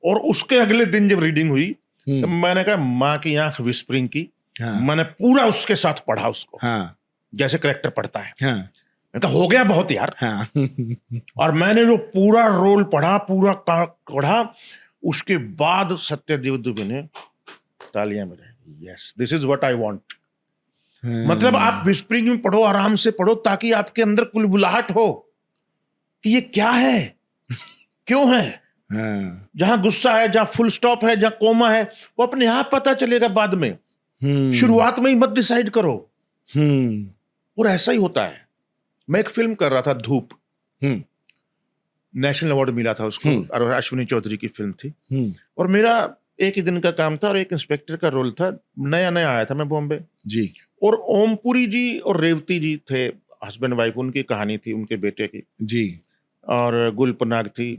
और उसके अगले दिन जब रीडिंग हुई तो मैंने कहा माँ की आंख विस्परिंग की। मैंने पूरा उसके साथ पढ़ा उसको, जैसे करेक्टर पढ़ता है। मैंने कहा हो गया बहुत यार। और मैंने जो पूरा रोल पढ़ा, पूरा पढ़ा, उसके बाद सत्यदेव दुबे ने तालियां बजाई। Yes, this is what I want. मतलब आप विस्परिंग में पढ़ो, आराम से पढ़ो, ताकि आपके अंदर कुलबुलाहट हो कि ये क्या है, क्यों है। जहां गुस्सा है, जहां फुल स्टॉप है, जहां कोमा है, वो अपने आप पता चलेगा बाद में। शुरुआत में ही मत डिसाइड करो। और ऐसा ही होता है। मैं एक फिल्म कर रहा था, धूप, नेशनल अवार्ड मिला था उसको, और अश्विनी चौधरी की फिल्म थी। और मेरा एक ही दिन का काम था और एक इंस्पेक्टर का रोल था, नया नया आया था मैं बॉम्बे जी। और ओमपुरी जी और रेवती जी थे, हस्बैंड वाइफ, उनकी कहानी थी उनके बेटे की जी। और गुलपनाग थी।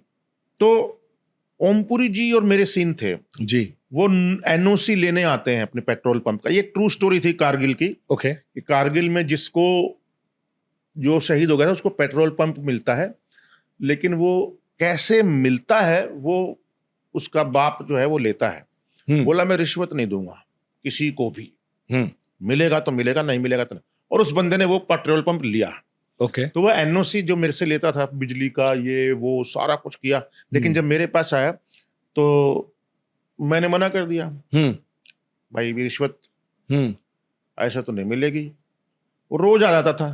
तो ओमपुरी जी और मेरे सीन थे जी। वो एनओसी लेने आते हैं अपने पेट्रोल पंप का। ये ट्रू स्टोरी थी कारगिल की। ओके। कारगिल में जिसको, जो शहीद हो गया था, उसको पेट्रोल पंप मिलता है, लेकिन वो कैसे मिलता है वो उसका बाप जो है वो लेता है। बोला मैं रिश्वत नहीं दूंगा किसी को भी, मिलेगा तो मिलेगा, नहीं मिलेगा तो नहीं। और उस बंदे ने वो पेट्रोल पंप लिया। ओके। तो वो एनओसी जो मेरे से लेता था, बिजली का, ये वो सारा कुछ किया, लेकिन जब मेरे पास आया तो मैंने मना कर दिया। भाई रिश्वत ऐसा तो नहीं मिलेगी। वो रोज आ जाता था,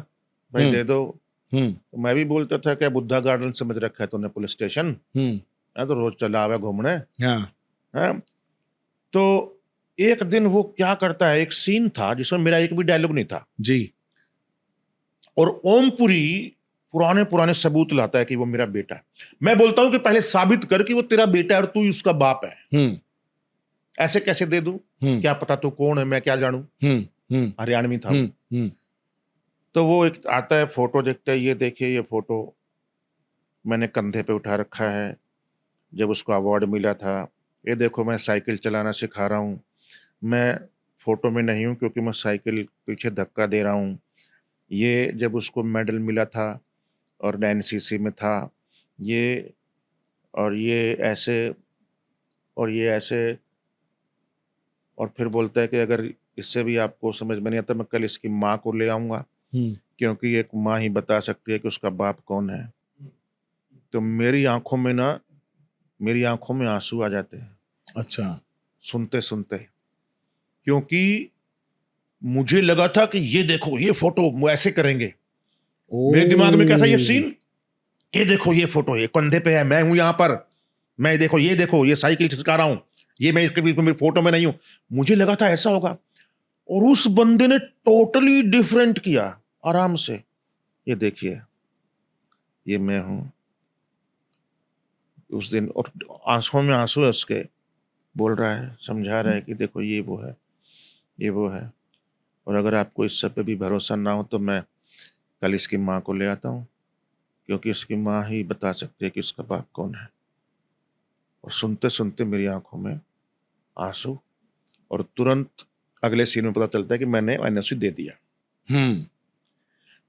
भाई दे दो। तो मैं भी बोलता था क्या बुद्धा गार्डन समझ रखा है तूने पुलिस स्टेशन, तो रोज चला आवे घूमने। तो एक दिन वो क्या करता है, एक सीन था जिसमें मेरा एक भी डायलॉग नहीं था जी। और ओमपुरी पुराने पुराने सबूत लाता है कि वो मेरा बेटा है। मैं बोलता हूं कि पहले साबित कर कि वो तेरा बेटा है और तू उसका बाप है। ऐसे कैसे दे दूं, क्या पता तू कौन है, मैं क्या जानूं। हरियाणवी था। तो वो एक आता है, फोटो देखता है, ये देखिए ये फोटो मैंने कंधे पे उठा रखा है जब उसको अवार्ड मिला था। ये देखो मैं साइकिल चलाना सिखा रहा हूँ, मैं फोटो में नहीं हूँ क्योंकि मैं साइकिल पीछे धक्का दे रहा हूँ। ये जब उसको मेडल मिला था और एनसीसी में था, ये और ये ऐसे और ये ऐसे। और फिर बोलता है कि अगर इससे भी आपको समझ में नहीं आता, मैं कल इसकी माँ को ले आऊँगा, क्योंकि एक माँ ही बता सकती है कि उसका बाप कौन है। तो मेरी आंखों में आंसू आ जाते हैं। अच्छा। सुनते सुनते, क्योंकि मुझे लगा था कि ये देखो ये फोटो ऐसे करेंगे, मेरे दिमाग में क्या था, ये सीन, ये देखो ये फोटो, ये कंधे पे है, मैं हूं यहां पर, मैं देखो ये साइकिल चला रहा हूं, ये मैं इसके बीच में मेरी फोटो में नहीं हूं। मुझे लगा था ऐसा होगा, और उस बंदे ने टोटली डिफरेंट किया, आराम से। ये देखिए, ये मैं हूं उस दिन, और आंसुओं में आंसू है उसके, बोल रहा है, समझा रहा है कि देखो ये वो है, ये वो है, और अगर आपको इस सब पे भी भरोसा ना हो तो मैं कल इसकी माँ को ले आता हूँ, क्योंकि इसकी माँ ही बता सकती है कि उसका बाप कौन है। और सुनते सुनते मेरी आंखों में आंसू, और तुरंत अगले सीन में पता चलता है कि मैंने एनओसी दे दिया।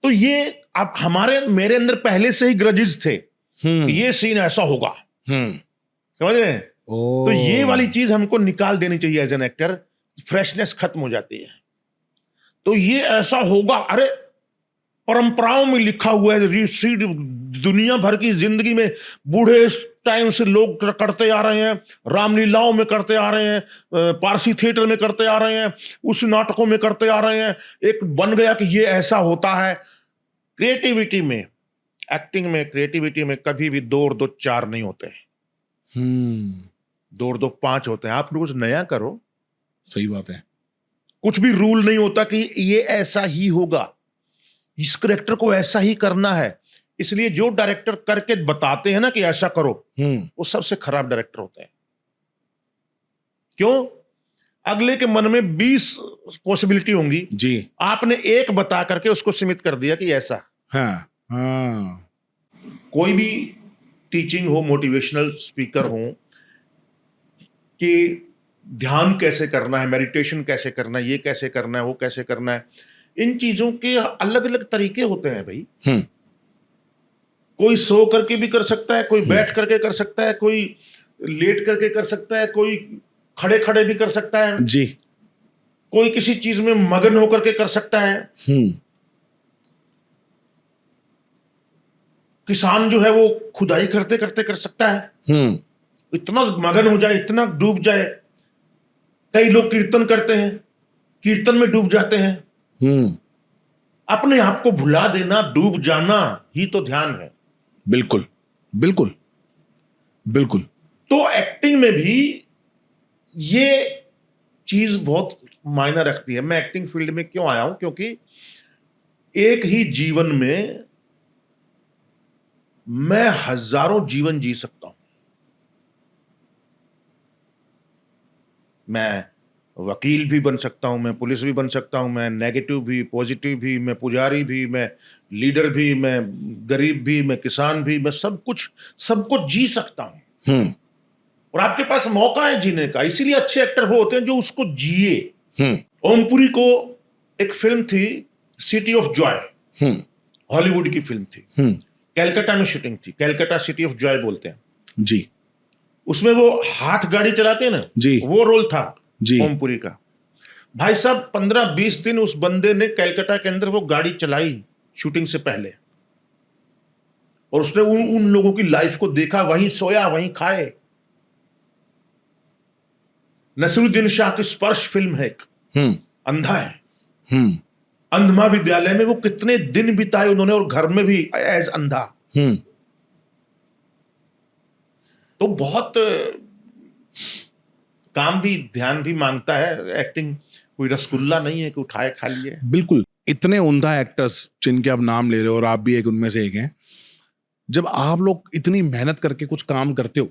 तो ये अब मेरे अंदर पहले से ही ग्रजेस थे कि ये सीन ऐसा होगा, समझ रहे हैं? तो ये वाली चीज हमको निकाल देनी चाहिए एज एन एक्टर, फ्रेशनेस खत्म हो जाती है। तो ये ऐसा होगा, अरे परंपराओं में लिखा हुआ है, दुनिया भर की जिंदगी में बूढ़े टाइम से लोग करते आ रहे हैं, रामलीलाओं में करते आ रहे हैं, पारसी थिएटर में करते आ रहे हैं, उस नाटकों में करते आ रहे हैं, एक बन गया कि ये ऐसा होता है। क्रिएटिविटी में, एक्टिंग में, क्रिएटिविटी में कभी भी 2 और 2 4 नहीं होते हैं, 2 और 2 5 होते हैं। आप कुछ नया करो, सही बात है। कुछ भी रूल नहीं होता कि ये ऐसा ही होगा, इस करेक्टर को ऐसा ही करना है। इसलिए जो डायरेक्टर करके बताते हैं ना कि ऐसा करो, वो सबसे खराब डायरेक्टर होते हैं। क्यों? अगले के मन में 20 पॉसिबिलिटी होंगी जी, आपने एक बता करके उसको सीमित कर दिया कि ऐसा। हाँ। कोई भी टीचिंग हो, मोटिवेशनल स्पीकर हो, कि ध्यान कैसे करना है, मेडिटेशन कैसे करना है, ये कैसे करना है, वो कैसे करना है, इन चीजों के अलग अलग तरीके होते हैं भाई। कोई सो करके भी कर सकता है, कोई बैठ करके कर सकता है, कोई लेट करके कर सकता है, कोई खड़े खड़े भी कर सकता है जी, कोई किसी चीज में मगन होकर के कर सकता है। किसान जो है वो खुदाई करते करते कर सकता है, इतना मगन हो जाए, इतना डूब जाए। कई लोग कीर्तन करते हैं, कीर्तन में डूब जाते हैं। अपने आप को भुला देना, डूब जाना ही तो ध्यान है। बिल्कुल बिल्कुल बिल्कुल। तो एक्टिंग में भी ये चीज बहुत मायने रखती है। मैं एक्टिंग फील्ड में क्यों आया हूं? क्योंकि एक ही जीवन में मैं हजारों जीवन जी सकता हूं। मैं वकील भी बन सकता हूं, मैं पुलिस भी बन सकता हूं, मैं नेगेटिव भी, पॉजिटिव भी, मैं पुजारी भी, मैं लीडर भी, मैं गरीब भी, मैं किसान भी, मैं सब कुछ जी सकता हूं। और आपके पास मौका है जीने का। इसीलिए अच्छे एक्टर वो होते हैं जो उसको जिए। ओमपुरी को एक फिल्म थी सिटी ऑफ जॉय, हॉलीवुड की फिल्म थी, कैलकाटा में शूटिंग थी, कैलकाटा सिटी ऑफ जॉय बोलते हैं जी। उसमें वो हाथ गाड़ी चलाते हैं ना जी, वो रोल था जी। ओमपुरी का। भाई साहब 15-20 दिन उस बंदे ने कैलकाटा के अंदर वो गाड़ी चलाई शूटिंग से पहले, और उसने उन लोगों की लाइफ को देखा, वहीं सोया वहीं खाए। नसीरुद्दीन शाह की स्पर्श फिल्म है एक, अंधा है, अंधमा विद्यालय में वो कितने दिन बिताए उन्होंने, और घर में भी एज अंधा। तो बहुत काम भी ध्यान भी मांगता है। एक्टिंग कोई रसगुल्ला नहीं है कि उठाए खा लिए। बिल्कुल। इतने उम्दा एक्टर्स जिनके आप नाम ले रहे हो, और आप भी एक उनमें से एक हैं, जब आप लोग इतनी मेहनत करके कुछ काम करते हो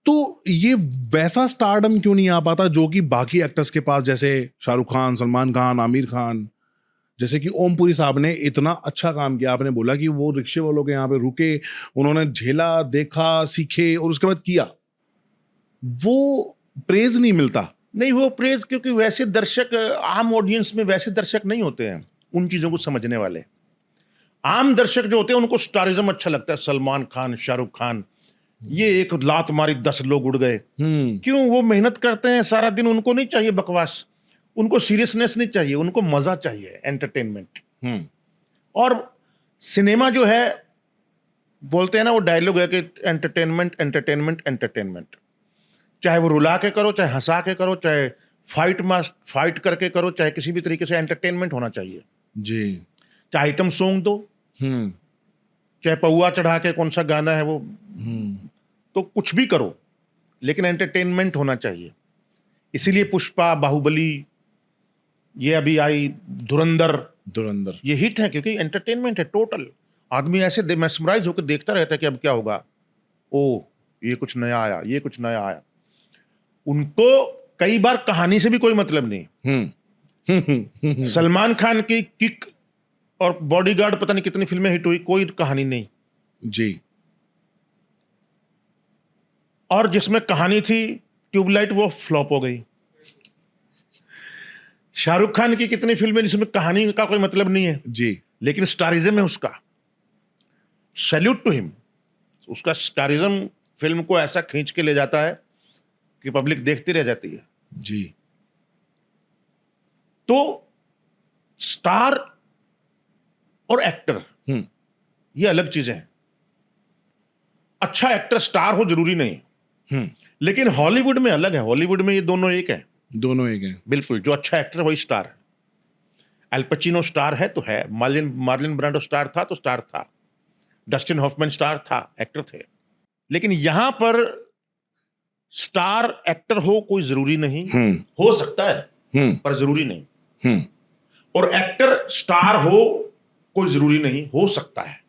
तो ये वैसा स्टारडम क्यों नहीं आ पाता जो कि बाकी एक्टर्स के पास, जैसे शाहरुख खान, सलमान खान, आमिर खान, जैसे कि ओमपुरी साहब ने इतना अच्छा काम किया। आपने बोला कि वो रिक्शे वालों के यहाँ पे रुके, उन्होंने झेला, देखा, सीखे और उसके बाद किया। वो प्रेज नहीं मिलता। नहीं, वो प्रेज क्योंकि वैसे दर्शक, आम ऑडियंस में वैसे दर्शक नहीं होते हैं उन चीजों को समझने वाले। आम दर्शक जो होते हैं उनको स्टारिज्म अच्छा लगता है, सलमान खान, शाहरुख खान, ये एक लात मारी 10 लोग उड़ गए। क्यों? वो मेहनत करते हैं सारा दिन, उनको नहीं चाहिए बकवास, उनको सीरियसनेस नहीं चाहिए, उनको मजा चाहिए, एंटरटेनमेंट। और सिनेमा जो है, बोलते हैं ना वो डायलॉग है कि एंटरटेनमेंट एंटरटेनमेंट एंटरटेनमेंट। चाहे वो रुला के करो, चाहे हंसा के करो, चाहे फाइट करके करो, चाहे किसी भी तरीके से एंटरटेनमेंट होना चाहिए जी। चाहे आइटम सॉन्ग दो, चाहे पौआ चढ़ा के कौन सा गाना है वो, तो कुछ भी करो, लेकिन एंटरटेनमेंट होना चाहिए। इसीलिए पुष्पा, बाहुबली, ये अभी आई धुरंधर, ये हिट है क्योंकि एंटरटेनमेंट है टोटल। आदमी ऐसे मैस्मराइज होकर देखता रहता है कि अब क्या होगा, ओ ये कुछ नया आया, ये कुछ नया आया। उनको कई बार कहानी से भी कोई मतलब नहीं। सलमान खान की किक और बॉडीगार्ड पता नहीं कितनी फिल्में हिट हुई, कोई कहानी नहीं जी। और जिसमें कहानी थी ट्यूबलाइट, वो फ्लॉप हो गई। शाहरुख खान की कितनी फिल्में जिसमें कहानी का कोई मतलब नहीं है जी, लेकिन स्टारिज्म है उसका, सैल्यूट टू हिम। उसका स्टारिज्म फिल्म को ऐसा खींच के ले जाता है कि पब्लिक देखती रह जाती है। जी। तो स्टार और एक्टर ये अलग चीजें हैं। अच्छा एक्टर स्टार हो जरूरी नहीं, लेकिन हॉलीवुड में अलग है। हॉलीवुड में ये दोनों एक है, दोनों एक हैं। बिल्कुल। जो अच्छा एक्टर है वही स्टार है। एल पचिनो स्टार है तो है, मार्लिन ब्रांडो स्टार था तो स्टार था, डस्टिन हॉफमैन स्टार था, एक्टर थे। लेकिन यहां पर स्टार एक्टर हो कोई जरूरी नहीं, हो सकता है पर जरूरी नहीं। और एक्टर स्टार हो कोई जरूरी नहीं, हो सकता है।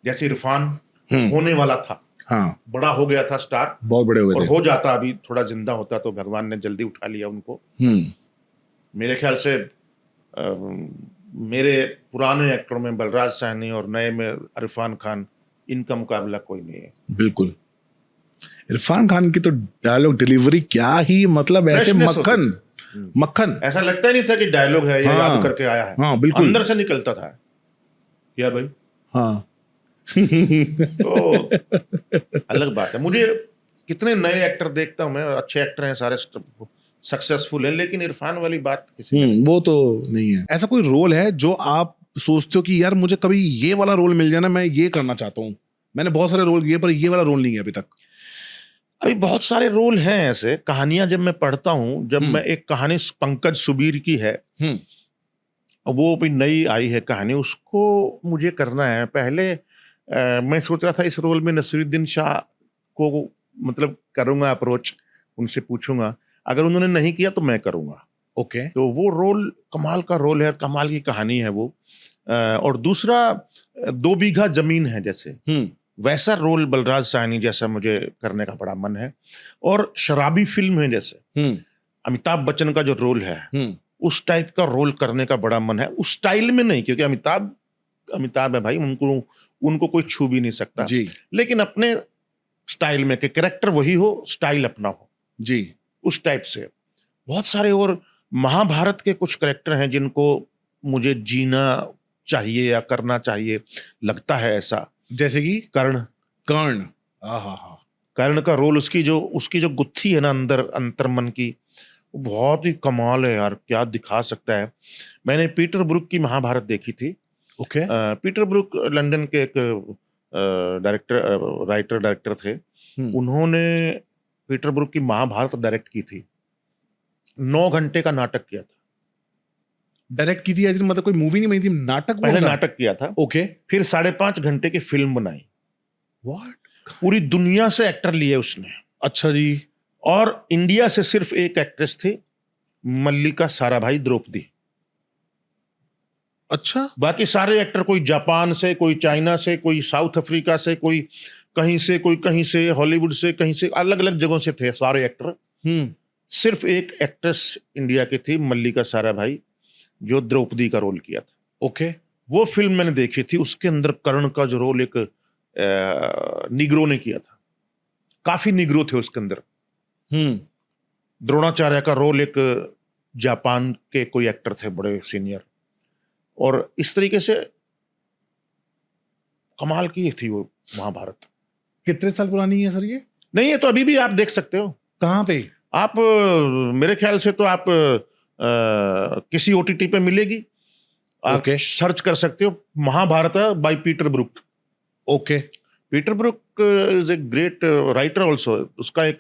जैसे इरफान होने वाला था, हाँ, बड़ा हो गया था स्टार, बहुत बड़े हुए और थे। हो जाता अभी थोड़ा जिंदा होता तो भगवान ने जल्दी उठा लिया उनको। मेरे ख्याल से मेरे पुराने एक्टरों में बलराज साहनी और नए में इरफान खान, इनका मुकाबला कोई नहीं है। बिल्कुल। इरफान खान की तो डायलॉग डिलीवरी क्या ही, मतलब ऐसे Freshness होती मक्खन मक्खन। ऐसा लगता ही नहीं था कि डायलॉग है या याद करके आया है। हाँ, बिल्कुल। अंदर से निकलता था क्या भाई। हाँ। तो अलग बात है। मुझे कितने नए एक्टर देखता हूं मैं, अच्छे एक्टर हैं सारे, सक्सेसफुल हैं, लेकिन इरफान वाली बात किसी वो तो नहीं है। ऐसा कोई रोल है जो आप सोचते हो कि यार मुझे कभी ये वाला रोल मिल जाए ना, मैं ये करना चाहता हूँ। मैंने बहुत सारे रोल किए पर ये वाला रोल नहीं है अभी तक। अभी बहुत सारे रोल हैं ऐसे। कहानियां जब मैं पढ़ता हूं, जब मैं एक कहानी पंकज सुबीर की है, वो भी नई आई है कहानी, उसको मुझे करना है। पहले मैं सोच रहा था इस रोल में नसीरुद्दीन शाह को मतलब करूंगा अप्रोच, उनसे पूछूंगा, अगर उन्होंने नहीं किया तो मैं करूंगा। ओके। तो वो रोल कमाल का रोल है, कमाल की कहानी है वो। और दूसरा 2 बीघा जमीन है जैसे, वैसा रोल बलराज साहनी जैसा मुझे करने का बड़ा मन है। और शराबी फिल्म है जैसे, अमिताभ बच्चन का जो रोल है, उस टाइप का रोल करने का बड़ा मन है। उस स्टाइल में नहीं, क्योंकि अमिताभ है भाई, उनको कोई छू भी नहीं सकता जी। लेकिन अपने स्टाइल में, कि कैरेक्टर वही हो, स्टाइल अपना हो जी। उस टाइप से। बहुत सारे और महाभारत के कुछ कैरेक्टर हैं जिनको मुझे जीना चाहिए या करना चाहिए, लगता है ऐसा। जैसे कि कर्ण कर्ण का रोल, उसकी जो गुत्थी है ना अंदर अंतर्मन की, वो बहुत ही कमाल है यार, क्या दिखा सकता है। मैंने पीटर ब्रुक की महाभारत देखी थी। ओके। पीटर ब्रुक लंदन के एक डायरेक्टर थे। उन्होंने पीटर ब्रुक की महाभारत डायरेक्ट की थी। 9 घंटे का नाटक किया था। डायरेक्ट की थी मतलब कोई मूवी नहीं बनी थी, नाटक? पहले नाटक किया था, ओके। फिर 5.5 घंटे की फिल्म बनाई। व्हाट? पूरी दुनिया से एक्टर लिए उसने। अच्छा जी। और इंडिया से सिर्फ एक एक्ट्रेस थी, मल्लिका साराभाई द्रौपदी। अच्छा। बाकी सारे एक्टर, कोई जापान से, कोई चाइना से, कोई साउथ अफ्रीका से, कोई कहीं से, कोई कहीं से, हॉलीवुड से, कहीं से, अलग अलग जगहों से थे सारे एक्टर। सिर्फ एक एक्ट्रेस इंडिया की थी, मल्लिका साराभाई, जो द्रौपदी का रोल किया था। ओके। वो फिल्म मैंने देखी थी। उसके अंदर कर्ण का जो रोल एक निग्रो ने किया था, काफी निग्रो थे उसके अंदर। द्रोणाचार्य का रोल एक जापान के कोई एक्टर थे, बड़े सीनियर। और इस तरीके से कमाल की थी वो महाभारत। कितने साल पुरानी है सर ये? नहीं, ये तो अभी भी आप देख सकते हो। कहाँ पे? आप मेरे ख्याल से तो आप किसी ओटीटी पे मिलेगी, आप सर्च कर सकते हो, Mahabharata by Peter Brook. Okay. Peter Brook is a great writer also. उसका एक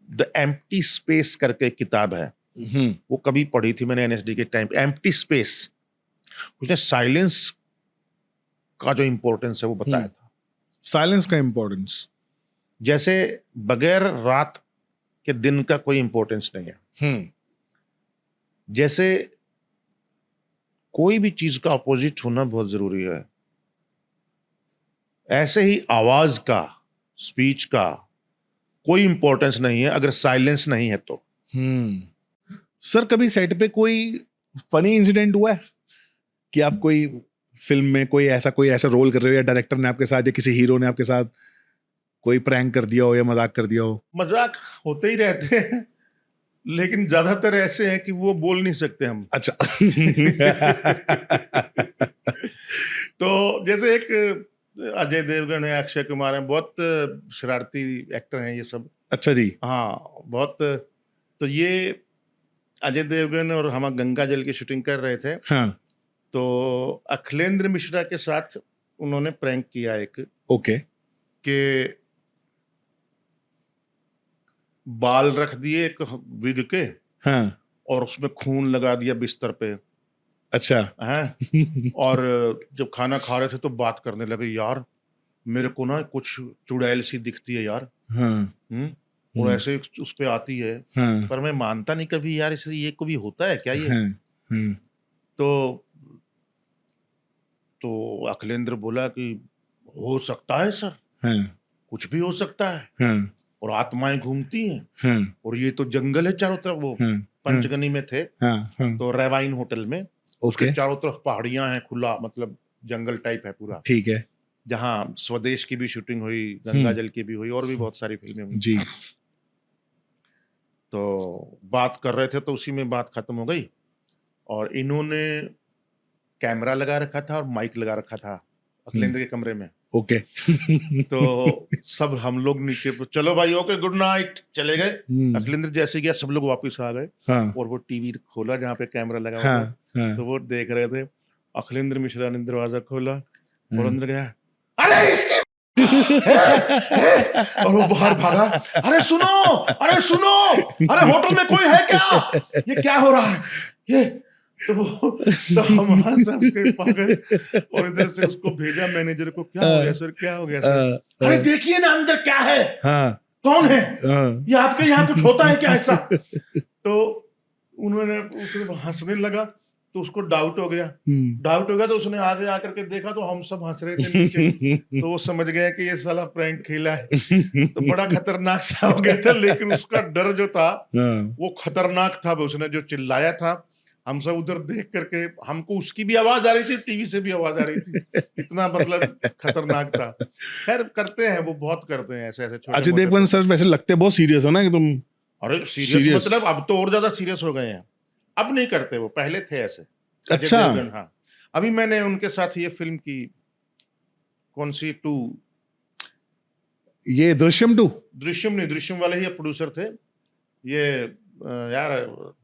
द एम्प्टी स्पेस करके एक किताब है, वो कभी पढ़ी थी मैंने एनएसडी के टाइम पे। एम्प्टी स्पेस, उसने साइलेंस का जो इम्पोर्टेंस है वो बताया था। साइलेंस का इम्पोर्टेंस। जैसे बगैर रात के दिन का कोई इम्पोर्टेंस नहीं है। जैसे कोई भी चीज का अपोजिट होना बहुत जरूरी है, ऐसे ही आवाज का, स्पीच का कोई इंपॉर्टेंस नहीं है अगर साइलेंस नहीं है तो। सर कभी सेट पे कोई फनी इंसिडेंट हुआ है कि आप कोई फिल्म में कोई ऐसा रोल कर रहे हो, या डायरेक्टर ने आपके साथ या किसी हीरो ने आपके साथ कोई प्रैंक कर दिया हो या मजाक कर दिया हो? मजाक होते ही रहते हैं, लेकिन ज्यादातर ऐसे हैं कि वो बोल नहीं सकते हम। अच्छा। तो जैसे एक अजय देवगन है, अक्षय कुमार है, बहुत शरारती एक्टर हैं ये सब। अच्छा जी। हाँ बहुत। तो ये अजय देवगन और हम गंगा जल की शूटिंग कर रहे थे। हाँ। तो अखिलेंद्र मिश्रा के साथ उन्होंने प्रैंक किया एक, ओके। कि बाल रख दिए एक विग के, हाँ। और उसमें खून लगा दिया बिस्तर पे। अच्छा। हैं? और जब खाना खा रहे थे तो बात करने लगे, यार मेरे को ना कुछ चुड़ैल सी दिखती है यार। हाँ। और ऐसे उस पे आती है। हाँ। पर मैं मानता नहीं कभी यार, इसे ये कभी होता है क्या ये? हाँ। तो अखिलेंद्र बोला कि हो सकता है सर, हाँ। कुछ भी हो सकता है, हाँ। और आत्माएं घूमती हैं, हाँ। और ये तो जंगल है चारों तरफ। वो हाँ। पंचगनी में थे, हाँ। हाँ। तो रेवाइन होटल में, ओके। उसके चारों तरफ पहाड़ियां हैं, खुला मतलब जंगल टाइप है पूरा, ठीक है। जहाँ स्वदेश की भी शूटिंग हुई, गंगा जल की भी हुई, और भी बहुत सारी फिल्में हुई जी। तो बात कर रहे थे तो उसी में बात खत्म हो गई, और इन्होंने कैमरा लगा रखा था और माइक लगा रखा था अखिलेंद्र के कमरे में। ओके। तो सब हम लोग नीचे, चलो भाई ओके गुड नाइट, चले गए। अखिलेंद्र जैसे गया सब लोग वापस आ गए। हाँ। और वो टीवी खोला जहाँ पे कैमरा लगा हुआ हाँ। था, हाँ। तो वो देख रहे थे। अखिलेंद्र मिश्रा ने दरवाजा खोला और अंदर गया, अरे इसकी और वो बाहर भागा, अरे सुनो, अरे सुनो, अरे होटल में कोई है क्या, ये क्या हो रहा है ये? तो हम हंस के पागल, और इधर से उसको भेजा मैनेजर को, क्या हो गया सर, क्या हो गया सर? अरे देखिए ना अंदर क्या है। हाँ। कौन है? ये आपके यहाँ कुछ होता है क्या ऐसा? तो उन्होंने हंसने लगा, तो उसको डाउट हो गया। तो उसने आगे आकर के देखा तो हम सब हंस रहे थे नीचे। तो वो समझ गया कि ये साला प्रैंक खेला है। तो बड़ा खतरनाक सा हो गया था, लेकिन उसका डर जो था वो खतरनाक था। उसने जो चिल्लाया था, हम सब उधर देख करके, हमको उसकी भी आवाज आ रही थी, टीवी से भी आवाज आ रही थी, इतना मतलब खतरनाक था। खैर करते हैं, वो बहुत करते हैं ऐसे ऐसे। अजय देवगन सर वैसे लगते बहुत सीरियस हो ना कि तुम? अरे सीरियस मतलब अब तो और ज्यादा सीरियस हो गए हैं, अब नहीं करते, वो पहले थे ऐसे। अच्छा। हाँ, अभी मैंने उनके साथ ये फिल्म की, कौन सी 2, ये दृश्यम 2? दृश्यम नहीं, दृश्यम वाले ही प्रोड्यूसर थे ये यार,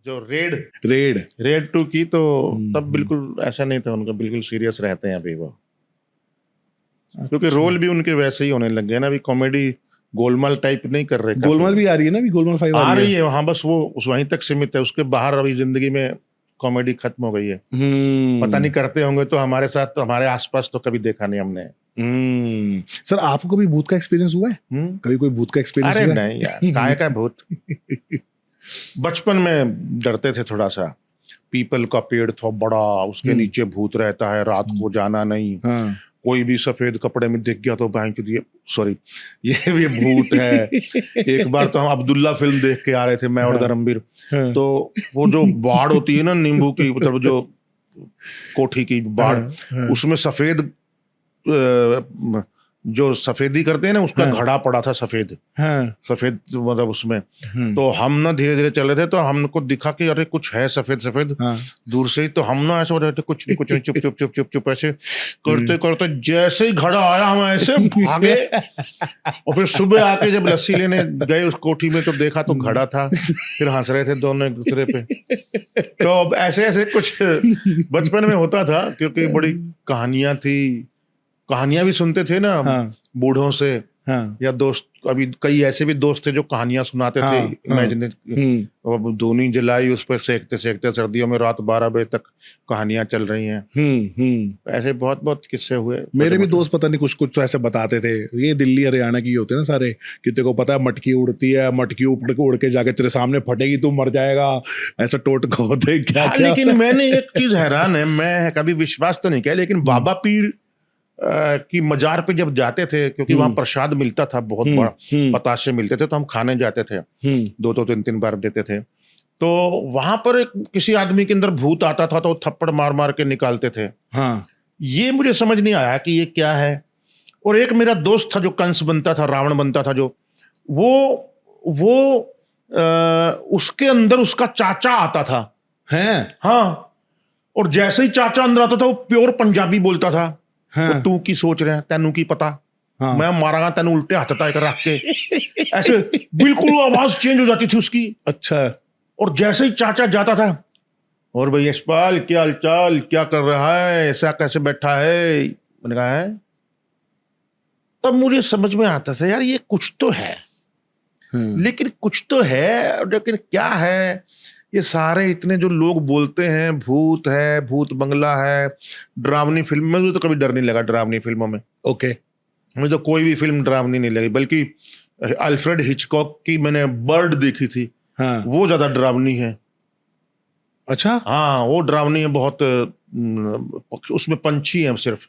जो रेड 2 की, तो तब बिल्कुल ऐसा नहीं था उनका, बिल्कुल सीरियस रहते हैं अभी वो। क्योंकि रोल भी उनके वैसे ही होने लग गए ना, अभी कॉमेडी गोलमाल टाइप नहीं कर रहे। गोलमाल भी आ रही है ना, अभी गोलमाल 5 आ रही है। हाँ, बस वो वहीं तक सीमित है, उसके बाहर अभी जिंदगी में कॉमेडी खत्म हो गई है। पता नहीं करते होंगे तो हमारे साथ, हमारे आसपास तो कभी देखा नहीं हमने। सर आपको कभी भूत का एक्सपीरियंस हुआ है? कभी कोई भूत का एक्सपीरियंस? अरे नहीं यार, काय का भूत। बचपन में डरते थे थोड़ा सा, पीपल का पेड़ था बड़ा, उसके नीचे भूत रहता है, रात को जाना नहीं। हाँ। कोई भी सफेद कपड़े में दिख गया तो बैंक दिए, सॉरी ये भी भूत है। एक बार तो हम अब्दुल्ला फिल्म देख के आ रहे थे, मैं और धर्मवीर। तो वो जो बाड़ होती है ना नींबू की, मतलब जो कोठी की बाड़, उसमें सफेद जो सफेदी करते हैं ना, उसका घड़ा पड़ा था सफेद। सफेद मतलब उसमें। तो हम ना धीरे धीरे चले थे, तो हमको दिखा कि अरे कुछ है सफेद सफेद दूर से ही। तो हम ना ऐसे हो रहे थे, कुछ नहीं, चुप चुप चुप चुप चुप ऐसे करते करते जैसे ही घड़ा आया हम ऐसे भागे। और फिर सुबह आके जब लस्सी लेने गए उस कोठी में, तो देखा तो घड़ा था। फिर हंस रहे थे दोनों एक दूसरे पे। तो ऐसे ऐसे कुछ बचपन में होता था, क्योंकि बड़ी कहानियां थी, कहानियां भी सुनते थे ना बूढ़ों से, या दोस्त अभी कई ऐसे भी दोस्त थे जो कहानियां सुनाते थे इमेजिनरी, धोनी जलाई उस पर सेकते सेकते सर्दियों में रात 12 बजे तक कहानियां चल रही हैं। ऐसे बहुत बहुत किस्से हुए। मेरे भी दोस्त पता नहीं कुछ कुछ तो ऐसे बताते थे, ये दिल्ली हरियाणा की होते हैं ना सारे, कि तेरे को पता है मटकी उड़ती है, मटकी उड़ के जाके तेरे सामने फटेगी, तू मर जाएगा, ऐसा टोटका होते हैं क्या क्या। लेकिन मैंने एक चीज हैरान है, मैं कभी विश्वास तो नहीं किया, लेकिन बाबा पीर की मजार पे जब जाते थे, क्योंकि वहां प्रसाद मिलता था बहुत बड़ा, पताशे मिलते थे, तो हम खाने जाते थे, 2 3 3 बार देते थे। तो वहां पर किसी आदमी के अंदर भूत आता था तो थप्पड़ मार मार के निकालते थे। हाँ, ये मुझे समझ नहीं आया कि ये क्या है। और एक मेरा दोस्त था जो कंस बनता था, रावण बनता था, जो वो उसके अंदर उसका चाचा आता था। हैं? हाँ, और जैसे ही चाचा अंदर आता था वो प्योर पंजाबी बोलता था। हाँ, तू की सोच रहे तेनू की पता, हाँ। मैं मारांगा तेनू उल्टे हाथ तक रख के, ऐसे बिल्कुल आवाज चेंज हो जाती थी उसकी। अच्छा। और जैसे ही चाचा जाता था, और भाई यशपाल क्या हालचाल, क्या कर रहा है, ऐसा कैसे बैठा है, मैंने कहा है। तब मुझे समझ में आता था यार ये कुछ तो है, लेकिन कुछ तो है, लेकिन क्या है। ये सारे इतने जो लोग बोलते हैं भूत है, भूत बंगला है, डरावनी फिल्म में, मुझे तो कभी डर नहीं लगा डरावनी फिल्मों में। ओके। मुझे तो कोई भी फिल्म डरावनी नहीं लगी, बल्कि अल्फ्रेड हिचकॉक की मैंने बर्ड देखी थी, हाँ। वो ज्यादा डरावनी है। अच्छा। हाँ, वो डरावनी है बहुत। उसमें पंछी है, सिर्फ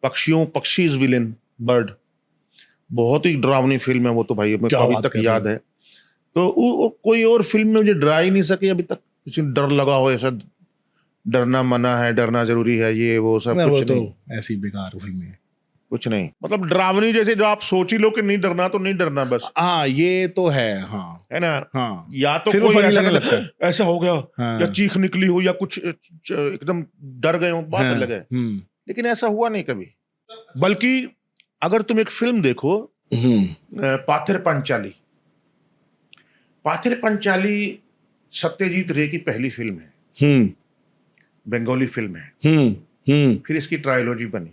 पक्षी इज विलेन, बर्ड। बहुत ही डरावनी फिल्म है वो तो भाई, मेरे को अभी तक याद है। तो कोई और फिल्म में मुझे डरा ही नहीं सके अभी तक, किसी डर लगा हो ऐसा। डरना मना है, डरना जरूरी है, ये वो सब कुछ वो नहीं। तो ऐसी बेकार फिल्म है, कुछ नहीं, मतलब डरावनी जैसे जो आप सोच ही लो कि नहीं डरना तो नहीं डरना बस। हाँ, ये तो है। हाँ, है ना। हाँ। या तो फिर कोई फनी ऐसा लगने लगता है। ऐसा हो गया, हाँ। या चीख निकली हो, या कुछ एकदम डर गए हो, बात अलग है। लेकिन ऐसा हुआ नहीं कभी। बल्कि अगर तुम एक फिल्म देखो, पाथेर पंचाली, पाथेर पंचाली सत्यजीत रे की पहली फिल्म है, बंगाली फिल्म है। फिर इसकी ट्रायोलॉजी बनी।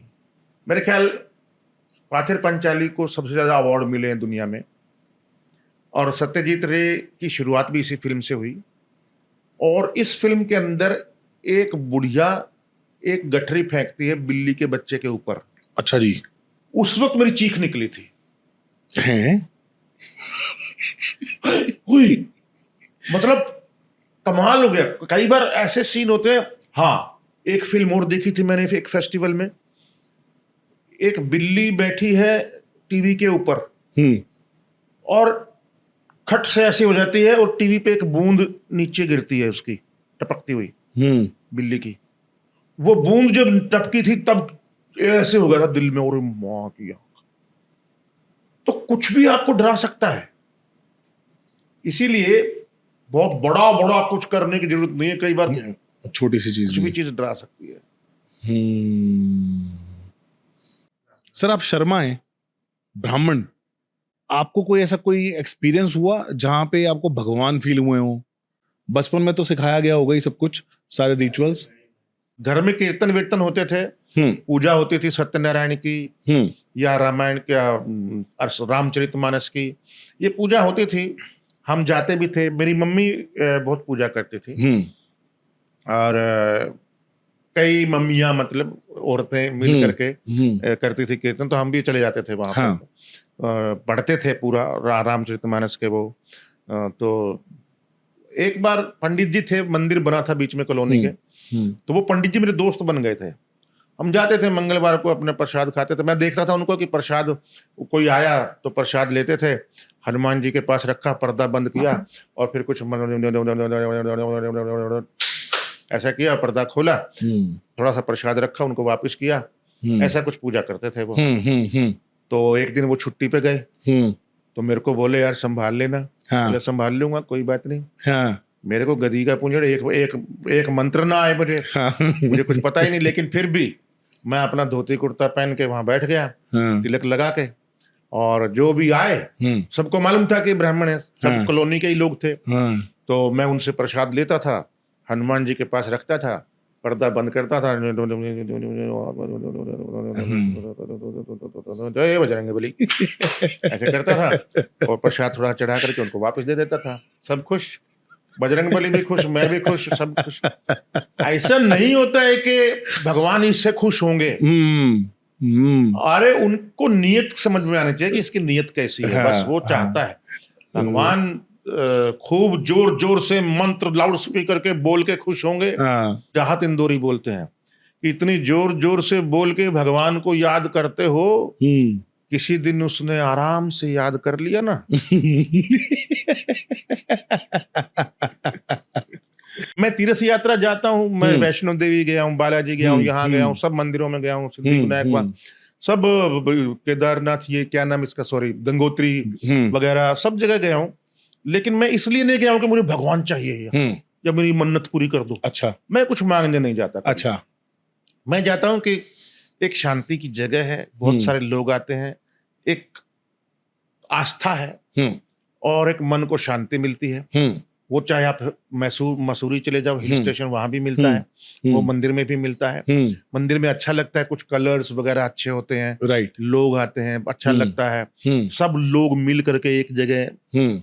मेरे ख्याल पाथेर पंचाली को सबसे ज्यादा अवार्ड मिले हैं दुनिया में, और सत्यजीत रे की शुरुआत भी इसी फिल्म से हुई। और इस फिल्म के अंदर एक बुढ़िया एक गठरी फेंकती है बिल्ली के बच्चे के ऊपर। अच्छा जी। उस वक्त मेरी चीख निकली थी। हैं? हुई, मतलब कमाल हो गया। कई बार ऐसे सीन होते हैं। हाँ, एक फिल्म और देखी थी मैंने एक फेस्टिवल में, एक बिल्ली बैठी है टीवी के ऊपर, और खट से ऐसी हो जाती है और टीवी पे एक बूंद नीचे गिरती है उसकी, टपकती हुई बिल्ली की। वो बूंद जब टपकी थी तब ऐसे हो गया था दिल में, और मां की आंख। तो कुछ भी आपको डरा सकता है, इसीलिए बहुत बड़ा बड़ा कुछ करने की जरूरत नहीं है। कई बार छोटी सी चीज, कुछ भी चीज डरा सकती है। सर, आप शर्मा हैं, ब्राह्मण, आपको कोई ऐसा कोई एक्सपीरियंस हुआ जहां पे आपको भगवान फील हुए हो? बचपन में तो सिखाया गया होगा ही सब कुछ, सारे रिचुअल्स। घर में कीर्तन वीर्तन होते थे, पूजा होती थी सत्यनारायण की, या रामायण क्या, रामचरितमानस की, ये पूजा होती थी। हम जाते भी थे, मेरी मम्मी बहुत पूजा करती थी, और कई मम्मियां, मतलब औरतें मिल करके करती थी कीर्तन, तो हम भी चले जाते थे वहां पर, पढ़ते थे पूरा रामचरितमानस के वो। तो एक बार पंडित जी थे, मंदिर बना था बीच में कॉलोनी के, तो वो पंडित जी मेरे दोस्त बन गए थे। हम जाते थे मंगलवार को, अपने प्रसाद खाते थे। मैं देखता था उनको कि प्रसाद, कोई आया तो प्रसाद लेते थे, हनुमान जी के पास रखा, पर्दा बंद किया, और फिर कुछ ऐसा किया, पर्दा खोला, थोड़ा सा प्रसाद रखा, उनको वापस किया, ऐसा कुछ पूजा करते थे वो। तो एक दिन वो छुट्टी पे गए, तो मेरे को बोले यार संभाल लेना। बोले संभाल लूंगा, कोई बात नहीं। मेरे को गधी का पूंजड़, एक मंत्र ना आए मुझे, मुझे कुछ पता ही नहीं, लेकिन फिर भी मैं अपना धोती कुर्ता पहन के वहां बैठ गया, तिलक लगा के, और जो भी आए, सबको मालूम था कि ब्राह्मण है, सब कॉलोनी के ही लोग थे, तो मैं उनसे प्रसाद लेता था, हनुमान जी के पास रखता था, पर्दा बंद करता था, जय बजरंगबली ऐसे करता था, और प्रसाद थोड़ा चढ़ा करके उनको वापस दे देता था। सब खुश, बजरंगबली भी खुश, मैं भी खुश, सब खुश। ऐसा नहीं होता है कि भगवान इससे खुश होंगे। अरे उनको नियत समझ में आनी चाहिए कि इसकी नियत कैसी है। बस वो चाहता है भगवान खूब जोर जोर से मंत्र लाउड स्पीकर के बोल के खुश होंगे। राहत इंदौरी बोलते हैं कि इतनी जोर जोर से बोल के भगवान को याद करते हो, किसी दिन उसने आराम से याद कर लिया ना। मैं तीर्थ यात्रा जाता हूँ, मैं वैष्णो देवी गया हूँ, बालाजी गया हूँ, यहाँ गया हूँ, सब मंदिरों में गया हूँ, सिद्धिविनायक, सब केदारनाथ, ये क्या नाम इसका, सॉरी, गंगोत्री वगैरह सब जगह गया हूँ। लेकिन मैं इसलिए नहीं गया हूँ कि मुझे भगवान चाहिए या मेरी मन्नत पूरी कर दो। अच्छा, मैं कुछ मांगने नहीं जाता। अच्छा, मैं जाता हूँ कि एक शांति की जगह है, बहुत सारे लोग आते हैं, एक आस्था है और एक मन को शांति मिलती है। वो चाहे आप मसूरी चले जाओ, हिल स्टेशन, वहां भी मिलता है, वो मंदिर में भी मिलता है। मंदिर में अच्छा लगता है, कुछ कलर्स वगैरह अच्छे होते हैं, राइट, लोग आते हैं, अच्छा लगता है। सब लोग मिल करके एक जगह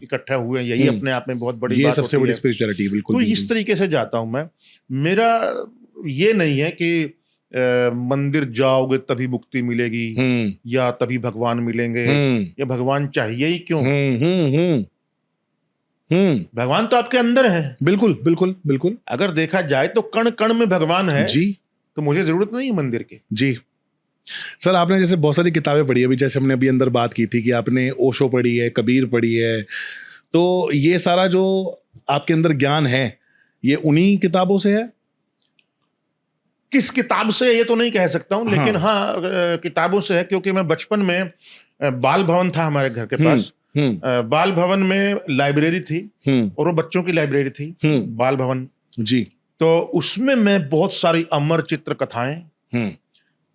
इकट्ठा हुए, यही अपने आप में बहुत बड़ी बात, सबसे बड़ी स्पिरिचुअलिटी। बिल्कुल, तो इस तरीके से जाता हूं मैं। मेरा ये नहीं है कि मंदिर जाओगे तभी मुक्ति मिलेगी या तभी भगवान मिलेंगे, या भगवान चाहिए ही क्यों। भगवान तो आपके अंदर है। बिल्कुल बिल्कुल बिल्कुल। अगर देखा जाए तो कण कण में भगवान है जी, तो मुझे जरूरत नहीं है मंदिर की। जी सर, आपने जैसे बहुत सारी किताबें पढ़ी है, अभी जैसे हमने अभी अंदर बात की थी कि आपने ओशो पढ़ी है, कबीर पढ़ी है, तो ये सारा जो आपके अंदर ज्ञान है ये उन्हीं किताबों से है? किस किताब से ये तो नहीं कह सकता हूं, लेकिन हाँ किताबों से है, क्योंकि मैं बचपन में बाल भवन था हमारे घर के पास, बाल भवन में लाइब्रेरी थी और वो बच्चों की लाइब्रेरी थी, बाल भवन जी। तो उसमें मैं बहुत सारी अमर चित्र कथाएं,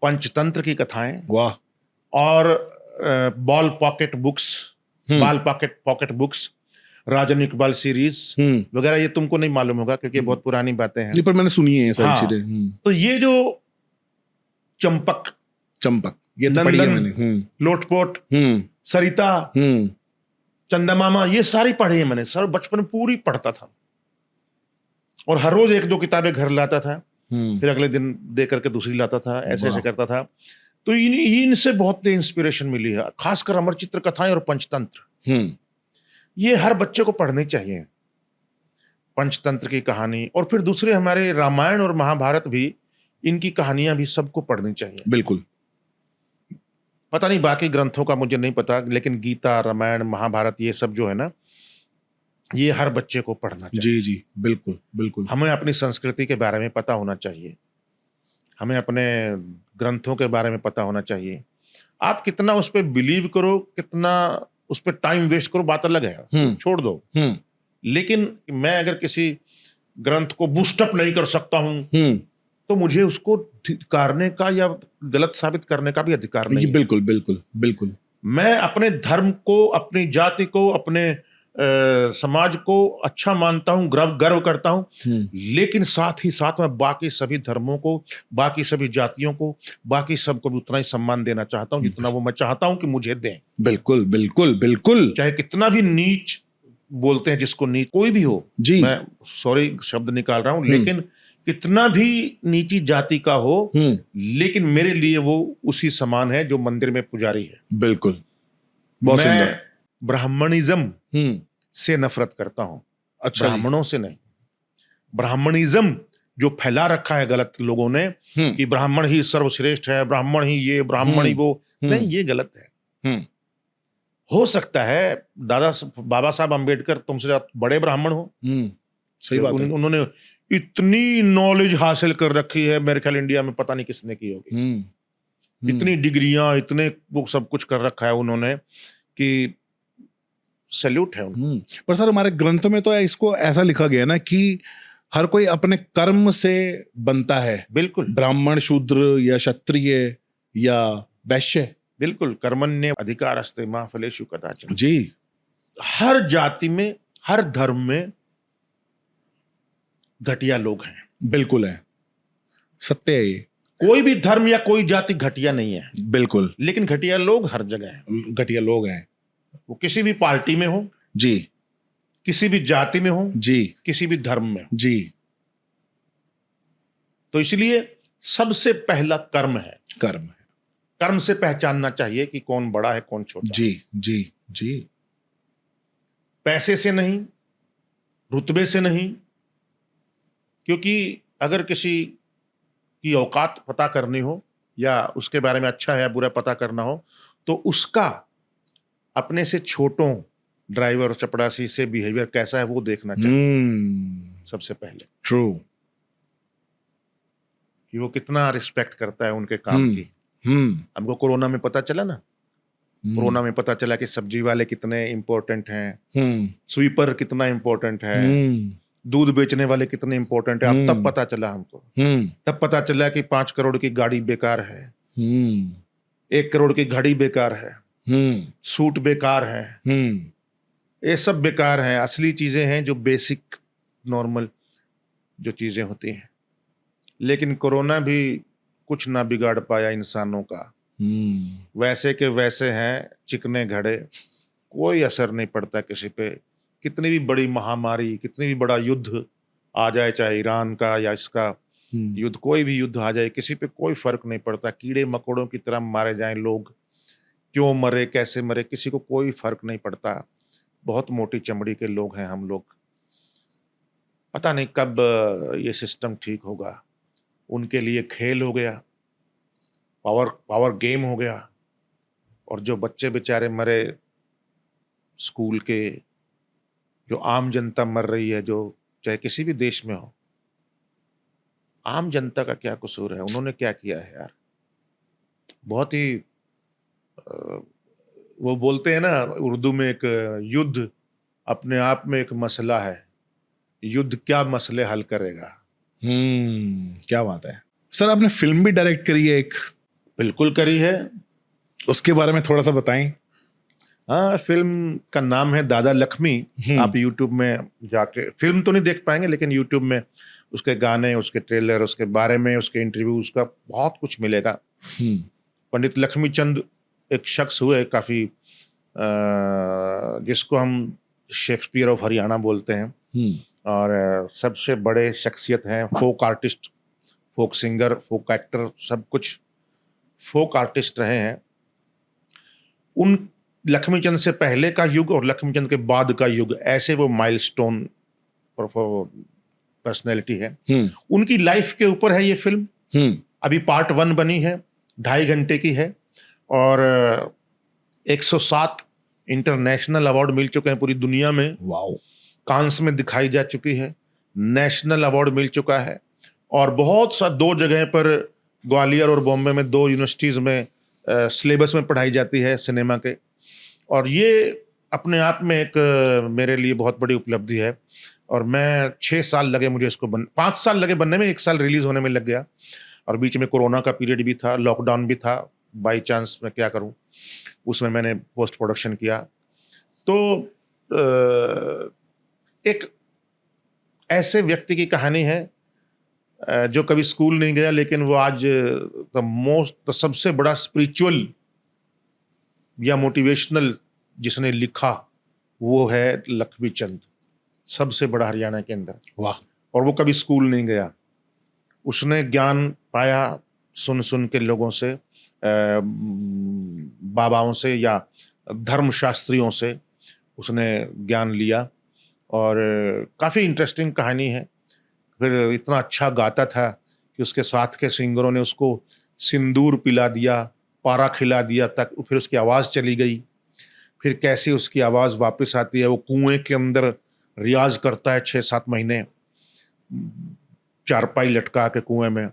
पंचतंत्र की कथाएं, वाह, और बॉल पॉकेट बुक्स, बाल पॉकेट बुक्स, राजन इकबाल सीरीज वगैरह, ये तुमको नहीं मालूम होगा क्योंकि बहुत पुरानी बातें हैं, पर मैंने सुनी है ये सारी चीजें। तो ये जो चंपक ये तो पढ़ी है मैंने, लोटपोट, सरिता, चंदामामा, ये सारी पढ़ी है मैंने सर, बचपन में पूरी पढ़ता था और हर रोज एक दो किताबें घर लाता था, फिर अगले दिन दे करके दूसरी लाता था, ऐसे ऐसे करता था। तो इनसे बहुत इंस्पिरेशन मिली है, खासकर अमर चित्र कथाएं और पंचतंत्र, ये हर बच्चे को पढ़नी चाहिए, पंचतंत्र की कहानी। और फिर दूसरे हमारे रामायण और महाभारत भी, इनकी कहानियां भी सबको पढ़नी चाहिए। बिल्कुल, पता नहीं बाकी ग्रंथों का मुझे नहीं पता, लेकिन गीता, रामायण, महाभारत, ये सब जो है ना, ये हर बच्चे को पढ़ना चाहिए। जी जी बिल्कुल बिल्कुल। हमें अपनी संस्कृति के बारे में पता होना चाहिए, हमें अपने ग्रंथों के बारे में पता होना चाहिए। आप कितना उस पर बिलीव करो, कितना उस पर टाइम वेस्ट करो, बात अलग है, छोड़ दो। लेकिन मैं अगर किसी ग्रंथ को बूस्टअप नहीं कर सकता हूं तो मुझे उसको धिक्कारने का या गलत साबित करने का भी अधिकार नहीं है। बिल्कुल बिल्कुल बिल्कुल। मैं अपने धर्म को, अपनी जाति को, अपने समाज को अच्छा मानता हूं, गर्व करता हूं, लेकिन साथ ही साथ मैं बाकी सभी धर्मों को, बाकी सभी जातियों को, बाकी सबको भी उतना ही सम्मान देना चाहता हूं जितना वो मैं चाहता हूं कि मुझे दें। बिल्कुल बिल्कुल बिल्कुल। चाहे कितना भी नीच बोलते हैं, जिसको नीच कोई भी हो जी, मैं सॉरी शब्द निकाल रहा हूं, लेकिन कितना भी नीची जाति का हो, लेकिन मेरे लिए वो उसी समान है जो मंदिर में पुजारी है। बिल्कुल, बहुत सुंदर। ब्राह्मणिज्म से नफरत करता हूं। अच्छा, ब्राह्मणों से नहीं। ब्राह्मणिज्म जो फैला रखा है गलत लोगों ने कि ब्राह्मण ही सर्वश्रेष्ठ है, ब्राह्मण ही ये, ब्राह्मण ही वो, नहीं, ये गलत है। हो सकता है बाबा साहब अंबेडकर तुमसे बड़े ब्राह्मण हो, सही बात है, उन्होंने इतनी नॉलेज हासिल कर रखी है, मेरे ख्याल इंडिया में पता नहीं किसने की होगी, इतनी डिग्रियां, इतने वो सब कुछ कर रखा है उन्होंने कि सैल्यूट है उनको। पर सर हमारे ग्रंथों में तो इसको ऐसा लिखा गया ना कि हर कोई अपने कर्म से बनता है। बिल्कुल, ब्राह्मण, शूद्र या क्षत्रिय या वैश्य, बिल्कुल, कर्मण्य अधिकारस्ते मा फलेषु कदाचन। जी, हर जाति में, हर धर्म में घटिया लोग हैं, बिल्कुल है, सत्य है ये, कोई भी धर्म या कोई जाति घटिया नहीं है, बिल्कुल। लेकिन घटिया लोग हर जगह हैं। घटिया लोग हैं। वो किसी भी पार्टी में हो, जी किसी भी जाति में हो, जी किसी भी धर्म में हो। जी। तो इसलिए सबसे पहला कर्म है। कर्म है। कर्म से पहचानना चाहिए कि कौन बड़ा है कौन छोटा है। जी जी जी। पैसे से नहीं, रुतबे से नहीं, क्योंकि अगर किसी की औकात पता करनी हो या उसके बारे में अच्छा है या बुरा पता करना हो, तो उसका अपने से छोटों ड्राइवर चपड़ासी से बिहेवियर कैसा है वो देखना चाहिए सबसे पहले, ट्रू। कि वो कितना रिस्पेक्ट करता है उनके काम की। हमको कोरोना में पता चला ना, कोरोना में पता चला कि सब्जी वाले कितने इंपॉर्टेंट हैं, स्वीपर कितना इंपॉर्टेंट है, दूध बेचने वाले कितने इंपॉर्टेंट है। अब तब पता चला हमको, तब पता चला कि 5 करोड़ की गाड़ी बेकार है, 1 करोड़ की घड़ी बेकार है, सूट बेकार है, ये सब बेकार है। असली चीजें हैं जो बेसिक नॉर्मल जो चीजें होती हैं। लेकिन कोरोना भी कुछ ना बिगाड़ पाया इंसानों का, वैसे के वैसे हैं, चिकने घड़े, कोई असर नहीं पड़ता किसी पे। कितनी भी बड़ी महामारी, कितनी भी बड़ा युद्ध आ जाए, चाहे ईरान का या इसका युद्ध, कोई भी युद्ध आ जाए, किसी पे कोई फर्क नहीं पड़ता। कीड़े मकोड़ों की तरह मारे जाएं लोग, क्यों मरे कैसे मरे, किसी को कोई फर्क नहीं पड़ता। बहुत मोटी चमड़ी के लोग हैं हम लोग। पता नहीं कब ये सिस्टम ठीक होगा। उनके लिए खेल हो गया, पावर गेम हो गया, और जो बच्चे बेचारे मरे स्कूल के, जो आम जनता मर रही है, जो चाहे किसी भी देश में हो, आम जनता का क्या कसूर है? उन्होंने क्या किया है यार? बहुत ही वो बोलते हैं ना उर्दू में, एक युद्ध अपने आप में एक मसला है, युद्ध क्या मसले हल करेगा। क्या बात है सर। आपने फिल्म भी डायरेक्ट करी है एक? बिल्कुल करी है। उसके बारे में थोड़ा सा बताएं। हाँ, फिल्म का नाम है दादा लक्ष्मी। आप यूट्यूब में जाके, फिल्म तो नहीं देख पाएंगे, लेकिन यूट्यूब में उसके गाने, उसके ट्रेलर, उसके बारे में, उसके इंटरव्यू, उसका बहुत कुछ मिलेगा। पंडित लक्ष्मीचंद एक शख्स हुए काफी, जिसको हम शेक्सपियर ऑफ हरियाणा बोलते हैं, और सबसे बड़े शख्सियत हैं, फोक आर्टिस्ट, फोक सिंगर, फोक एक्टर, सब कुछ फोक आर्टिस्ट रहे हैं। उन लक्ष्मीचंद से पहले का युग और लक्ष्मीचंद के बाद का युग, ऐसे वो माइलस्टोन पर्सनैलिटी है। उनकी लाइफ के ऊपर है ये फिल्म। अभी पार्ट 1 बनी है, 2.5 घंटे की है, और 107 इंटरनेशनल अवार्ड मिल चुके हैं पूरी दुनिया में। वाओ। कांस में दिखाई जा चुकी है, नेशनल अवार्ड मिल चुका है, और बहुत सा 2 जगह पर, ग्वालियर और बॉम्बे में 2 यूनिवर्सिटीज़ में सिलेबस में पढ़ाई जाती है सिनेमा के। और ये अपने आप में एक मेरे लिए बहुत बड़ी उपलब्धि है। और मैं 6 साल लगे मुझे इसको 5 साल लगे बनने में, 1 साल रिलीज होने में लग गया, और बीच में कोरोना का पीरियड भी था, लॉकडाउन भी था, बाई चांस मैं क्या करूं, उसमें मैंने पोस्ट प्रोडक्शन किया। तो एक ऐसे व्यक्ति की कहानी है जो कभी स्कूल नहीं गया, लेकिन वो आज सबसे बड़ा स्पिरिचुअल या मोटिवेशनल जिसने लिखा वो है लक्ष्मीचंद, सबसे बड़ा हरियाणा के अंदर। वाह। और वो कभी स्कूल नहीं गया, उसने ज्ञान पाया सुन सुन के लोगों से, बाबाओं से या धर्मशास्त्रियों से उसने ज्ञान लिया, और काफ़ी इंटरेस्टिंग कहानी है। फिर इतना अच्छा गाता था कि उसके साथ के सिंगरों ने उसको सिंदूर पिला दिया, पारा खिला दिया, तक फिर उसकी आवाज़ चली गई। फिर कैसे उसकी आवाज़ वापस आती है, वो कुएं के अंदर रियाज करता है 6-7 महीने, चारपाई लटका के कुएं में,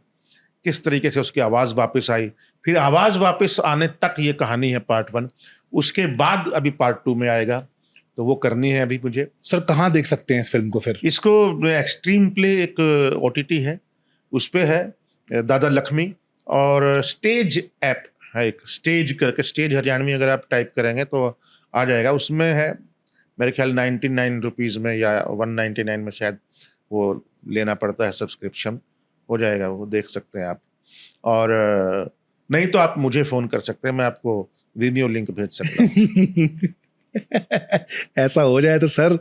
किस तरीके से उसकी आवाज़ वापस आई। फिर आवाज़ वापस आने तक ये कहानी है पार्ट 1। उसके बाद अभी पार्ट 2 में आएगा, तो वो करनी है अभी मुझे। सर कहाँ देख सकते हैं इस फिल्म को फिर? इसको एक्सट्रीम प्ले एक OTT है, उस पे है दादा लक्ष्मी, और स्टेज ऐप है, एक स्टेज करके, स्टेज हरियाणवी अगर आप टाइप करेंगे तो आ जाएगा। उसमें है मेरे ख्याल 99 रुपीज़ में या 199 में शायद वो लेना पड़ता है सब्सक्रिप्शन। हो जाएगा, वो देख सकते हैं आप। और नहीं तो आप मुझे फ़ोन कर सकते हैं, मैं आपको वीडियो लिंक भेज सकता हूँ। ऐसा हो जाए तो सर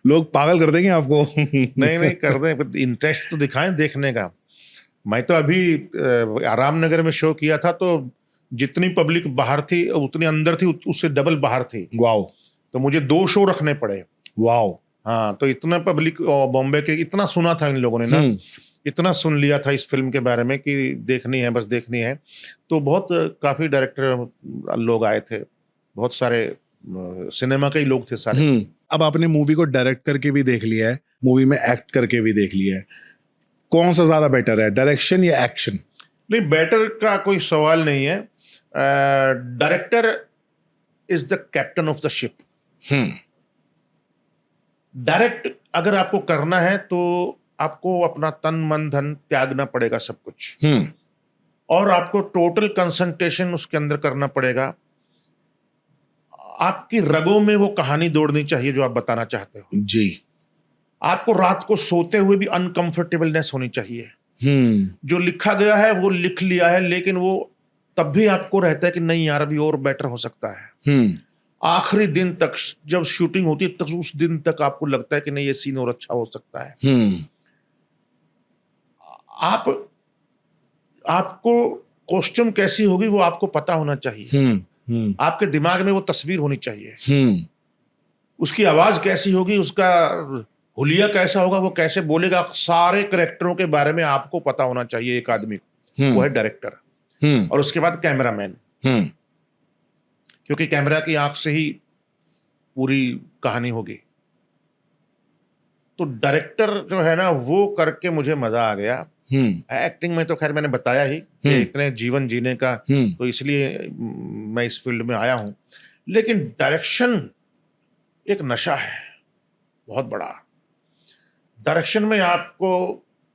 लोग पागल कर देंगे आपको। नहीं कर दें, इंटरेस्ट तो दिखाएं देखने का। मैं तो अभी रामनगर में शो किया था, तो जितनी पब्लिक बाहर थी उतनी अंदर थी, उससे डबल बाहर थी। वाओ। तो मुझे 2 शो रखने पड़े। वाओ। हाँ, तो इतना पब्लिक बॉम्बे के इतना सुना था इन लोगों ने ना, इतना सुन लिया था इस फिल्म के बारे में कि देखनी है, बस देखनी है। तो बहुत काफ़ी डायरेक्टर लोग आए थे, बहुत सारे सिनेमा के ही लोग थे सारे। अब आपने मूवी को डायरेक्ट करके भी देख लिया है, मूवी में एक्ट करके भी देख लिया है, कौन सा ज्यादा बेटर है, डायरेक्शन या एक्शन? नहीं, बेटर का कोई सवाल नहीं है। Director is the captain of the ship. Direct अगर आपको करना है तो आपको अपना तन मन धन त्यागना पड़ेगा, सब कुछ। और आपको टोटल कंसंट्रेशन उसके अंदर करना पड़ेगा। आपकी रगों में वो कहानी दौड़नी चाहिए जो आप बताना चाहते हो जी। आपको रात को सोते हुए भी अनकंफर्टेबलनेस होनी चाहिए। जो लिखा गया है वो लिख लिया है, लेकिन वो तब भी आपको रहता है कि नहीं यार, अभी और बेटर हो सकता है। आखिरी दिन तक जब शूटिंग होती है, तक उस दिन तक आपको लगता है कि नहीं, ये सीन और अच्छा हो सकता है। आपको कॉस्ट्यूम कैसी होगी वो आपको पता होना चाहिए। आपके दिमाग में वो तस्वीर होनी चाहिए। उसकी आवाज कैसी होगी, उसका हुलिया कैसा होगा, वो कैसे बोलेगा, सारे कैरेक्टरों के बारे में आपको पता होना चाहिए एक आदमी को। वो है डायरेक्टर। और उसके बाद कैमरामैन, क्योंकि कैमरा की आंख से ही पूरी कहानी होगी। तो डायरेक्टर जो है ना, वो करके मुझे मजा आ गया। एक्टिंग में तो खैर मैंने बताया ही कि इतने जीवन जीने का, तो इसलिए मैं इस फील्ड में आया हूं। लेकिन डायरेक्शन एक नशा है बहुत बड़ा। डायरेक्शन में आपको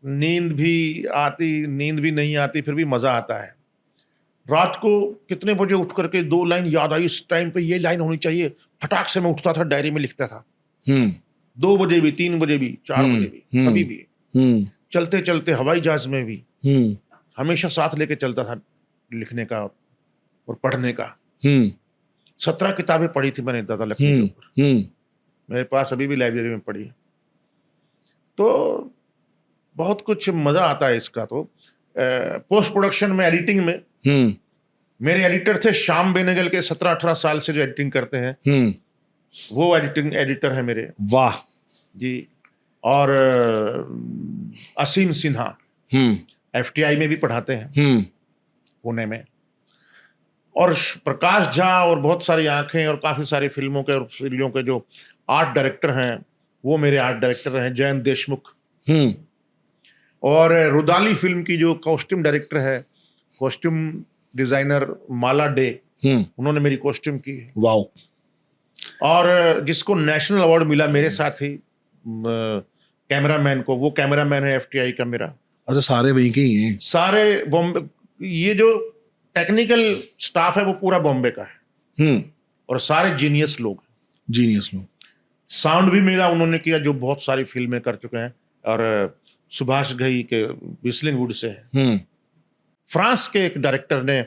नींद भी नहीं आती, फिर भी मजा आता है। रात को कितने बजे उठ करके 2 लाइन याद आई, इस टाइम पे ये लाइन होनी चाहिए, फटाक से मैं उठता था, डायरी में लिखता था। 2 बजे भी, 3 बजे भी, 4 बजे भी, कभी भी। चलते चलते हवाई जहाज में भी हमेशा साथ लेके चलता था लिखने का और पढ़ने का। 17 किताबें पढ़ी थी मैंने दादा लक्ष्मी के ऊपर, मेरे पास अभी भी लाइब्रेरी में पढ़ी है। तो बहुत कुछ मजा आता है इसका। तो पोस्ट प्रोडक्शन में, एडिटिंग में मेरे एडिटर थे श्याम बेनेगल के, 17-18 साल से जो एडिटिंग करते हैं, वो एडिटर है मेरे। वाह जी। और असीम सिन्हा FTI में भी पढ़ाते हैं पुणे में। और प्रकाश झा और बहुत सारी आंखें और काफी सारी फिल्मों के और सीरियलों के जो आर्ट डायरेक्टर हैं, वो मेरे आर्ट डायरेक्टर हैं, जयंत देशमुख। और रुदाली फिल्म की जो कॉस्ट्यूम डायरेक्टर है, कॉस्ट्यूम डिजाइनर माला डे, उन्होंने मेरी कॉस्ट्यूम की है। वाओ। और जिसको नेशनल अवार्ड मिला मेरे साथ ही कैमरामैन को, वो कैमरामैन है FTI का मेरा। अच्छा, सारे वहीं के ही हैं? सारे बॉम्बे, ये जो टेक्निकल स्टाफ है वो पूरा बॉम्बे का है। और सारे जीनियस लोग। साउंड भी मेरा उन्होंने किया, जो बहुत सारी फिल्में कर चुके हैं। और सुभाष घई के व्हिस्लिंग वुड से है। फ्रांस के एक डायरेक्टर ने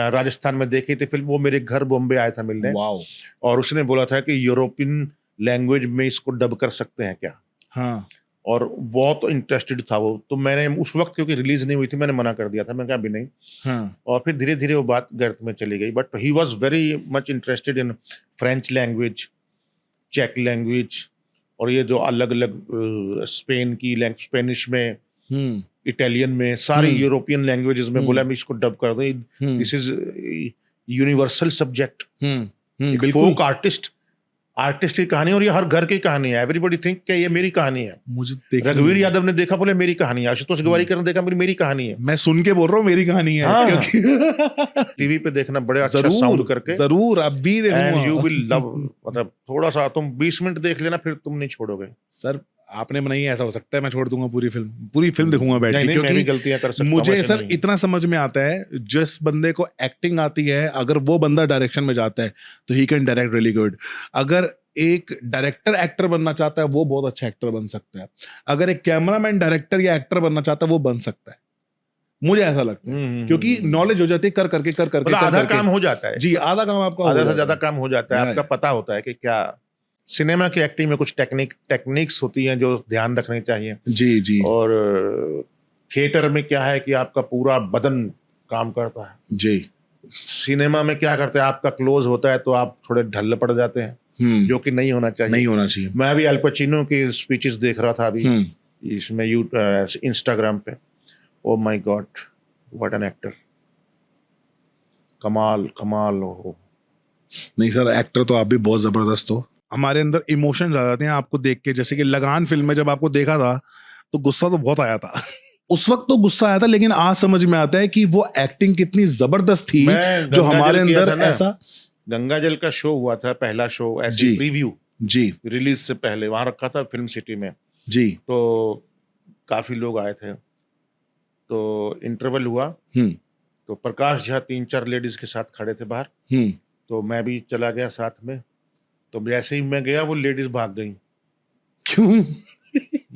राजस्थान में देखी थी फिल्म, वो मेरे घर बॉम्बे आया था मिलने। और उसने बोला था कि यूरोपियन लैंग्वेज में इसको डब कर सकते हैं क्या। हाँ। और बहुत इंटरेस्टेड था वो। तो मैंने उस वक्त, क्योंकि रिलीज नहीं हुई थी, मैंने मना कर दिया था, मैंने कहा अभी नहीं। हाँ। और फिर धीरे धीरे वो बात गर्त में चली गई। But he was very much interested in French language, चेक लैंग्वेज, और ये जो अलग अलग स्पेन की स्पेनिश में, इटालियन में, सारी यूरोपियन लैंग्वेजेस में। बोला मैं इसको डब कर दूं, this is universal subject. Folk artist की कहानी, और ये हर घर की कहानी है। एवरीबॉडी थिंक कि ये मेरी कहानी है। मुझे रघुवीर यादव ने देखा, बोले मेरी कहानी है। आशुतोष गवारीकर ने देखा, मेरी कहानी है। मैं सुन के बोल रहा हूँ मेरी कहानी है। हाँ। क्योंकि टीवी पे देखना बड़े अच्छा साउंड करके। जरूर, अब भी देखूंगा। And you will love. मतलब थोड़ा सा तुम 20 मिनट देख लेना, फिर तुम नहीं छोड़ोगे। सर आपने नहीं, ऐसा हो सकता है मैं छोड़ दूंगा पूरी फिल्म देखूंगा बैठ के, क्योंकि मैं भी गलतियां कर सकता हूं। मुझे सर इतना समझ में आता है, जिस बंदे को एक्टिंग आती है, अगर वो बंदा डायरेक्शन में जाता है तो he can direct really good. अगर एक डायरेक्टर एक्टर बनना चाहता है, वो बहुत अच्छा एक्टर बन सकता है। अगर एक कैमरामैन डायरेक्टर या एक्टर बनना चाहता है, वो बन सकता है। मुझे ऐसा लगता है क्योंकि नॉलेज हो जाती है कर करके मतलब आधा काम हो जाता है जी, आधा काम आपका आधा हो से जाता ज्यादा है। काम हो जाता है, आपका पता होता है कि क्या सिनेमा की एक्टिंग में कुछ टेक्निक्स होती हैं जो ध्यान रखनी चाहिए। जी जी और थिएटर में क्या है कि आपका पूरा बदन काम करता है। जी। सिनेमा में क्या करते हैं, आपका क्लोज होता है तो आप थोड़े ढल पड़ जाते हैं, जो कि नहीं होना चाहिए। नहीं होना चाहिए। मैं अभी अल पचिनो की स्पीचेस देख रहा था अभी इसमें इंस्टाग्राम पे। Oh my God, what an actor, कमाल कमाल हो। नहीं सर, एक्टर तो आप भी बहुत जबरदस्त हो। हमारे अंदर इमोशंस आ जाते हैं आपको देख के, जैसे कि लगान फिल्म में जब आपको देखा था तो गुस्सा तो बहुत आया था उस वक्त तो गुस्सा आया था, लेकिन आज समझ में आता है कि वो एक्टिंग कितनी जबरदस्त थी मैं जो हमारे गंगाजल किया अंदर था ना, ऐसा। गंगाजल का शो हुआ था, पहला शो ऐसे जी प्रीव्यू जी रिलीज से पहले वहां रखा था फिल्म सिटी में। जी। तो काफी लोग आए थे, तो इंटरवल हुआ तो प्रकाश झा 3-4 लेडीज के साथ खड़े थे बाहर, तो मैं भी चला गया साथ में। तो जैसे ही मैं गया वो लेडीज भाग गई। क्यों?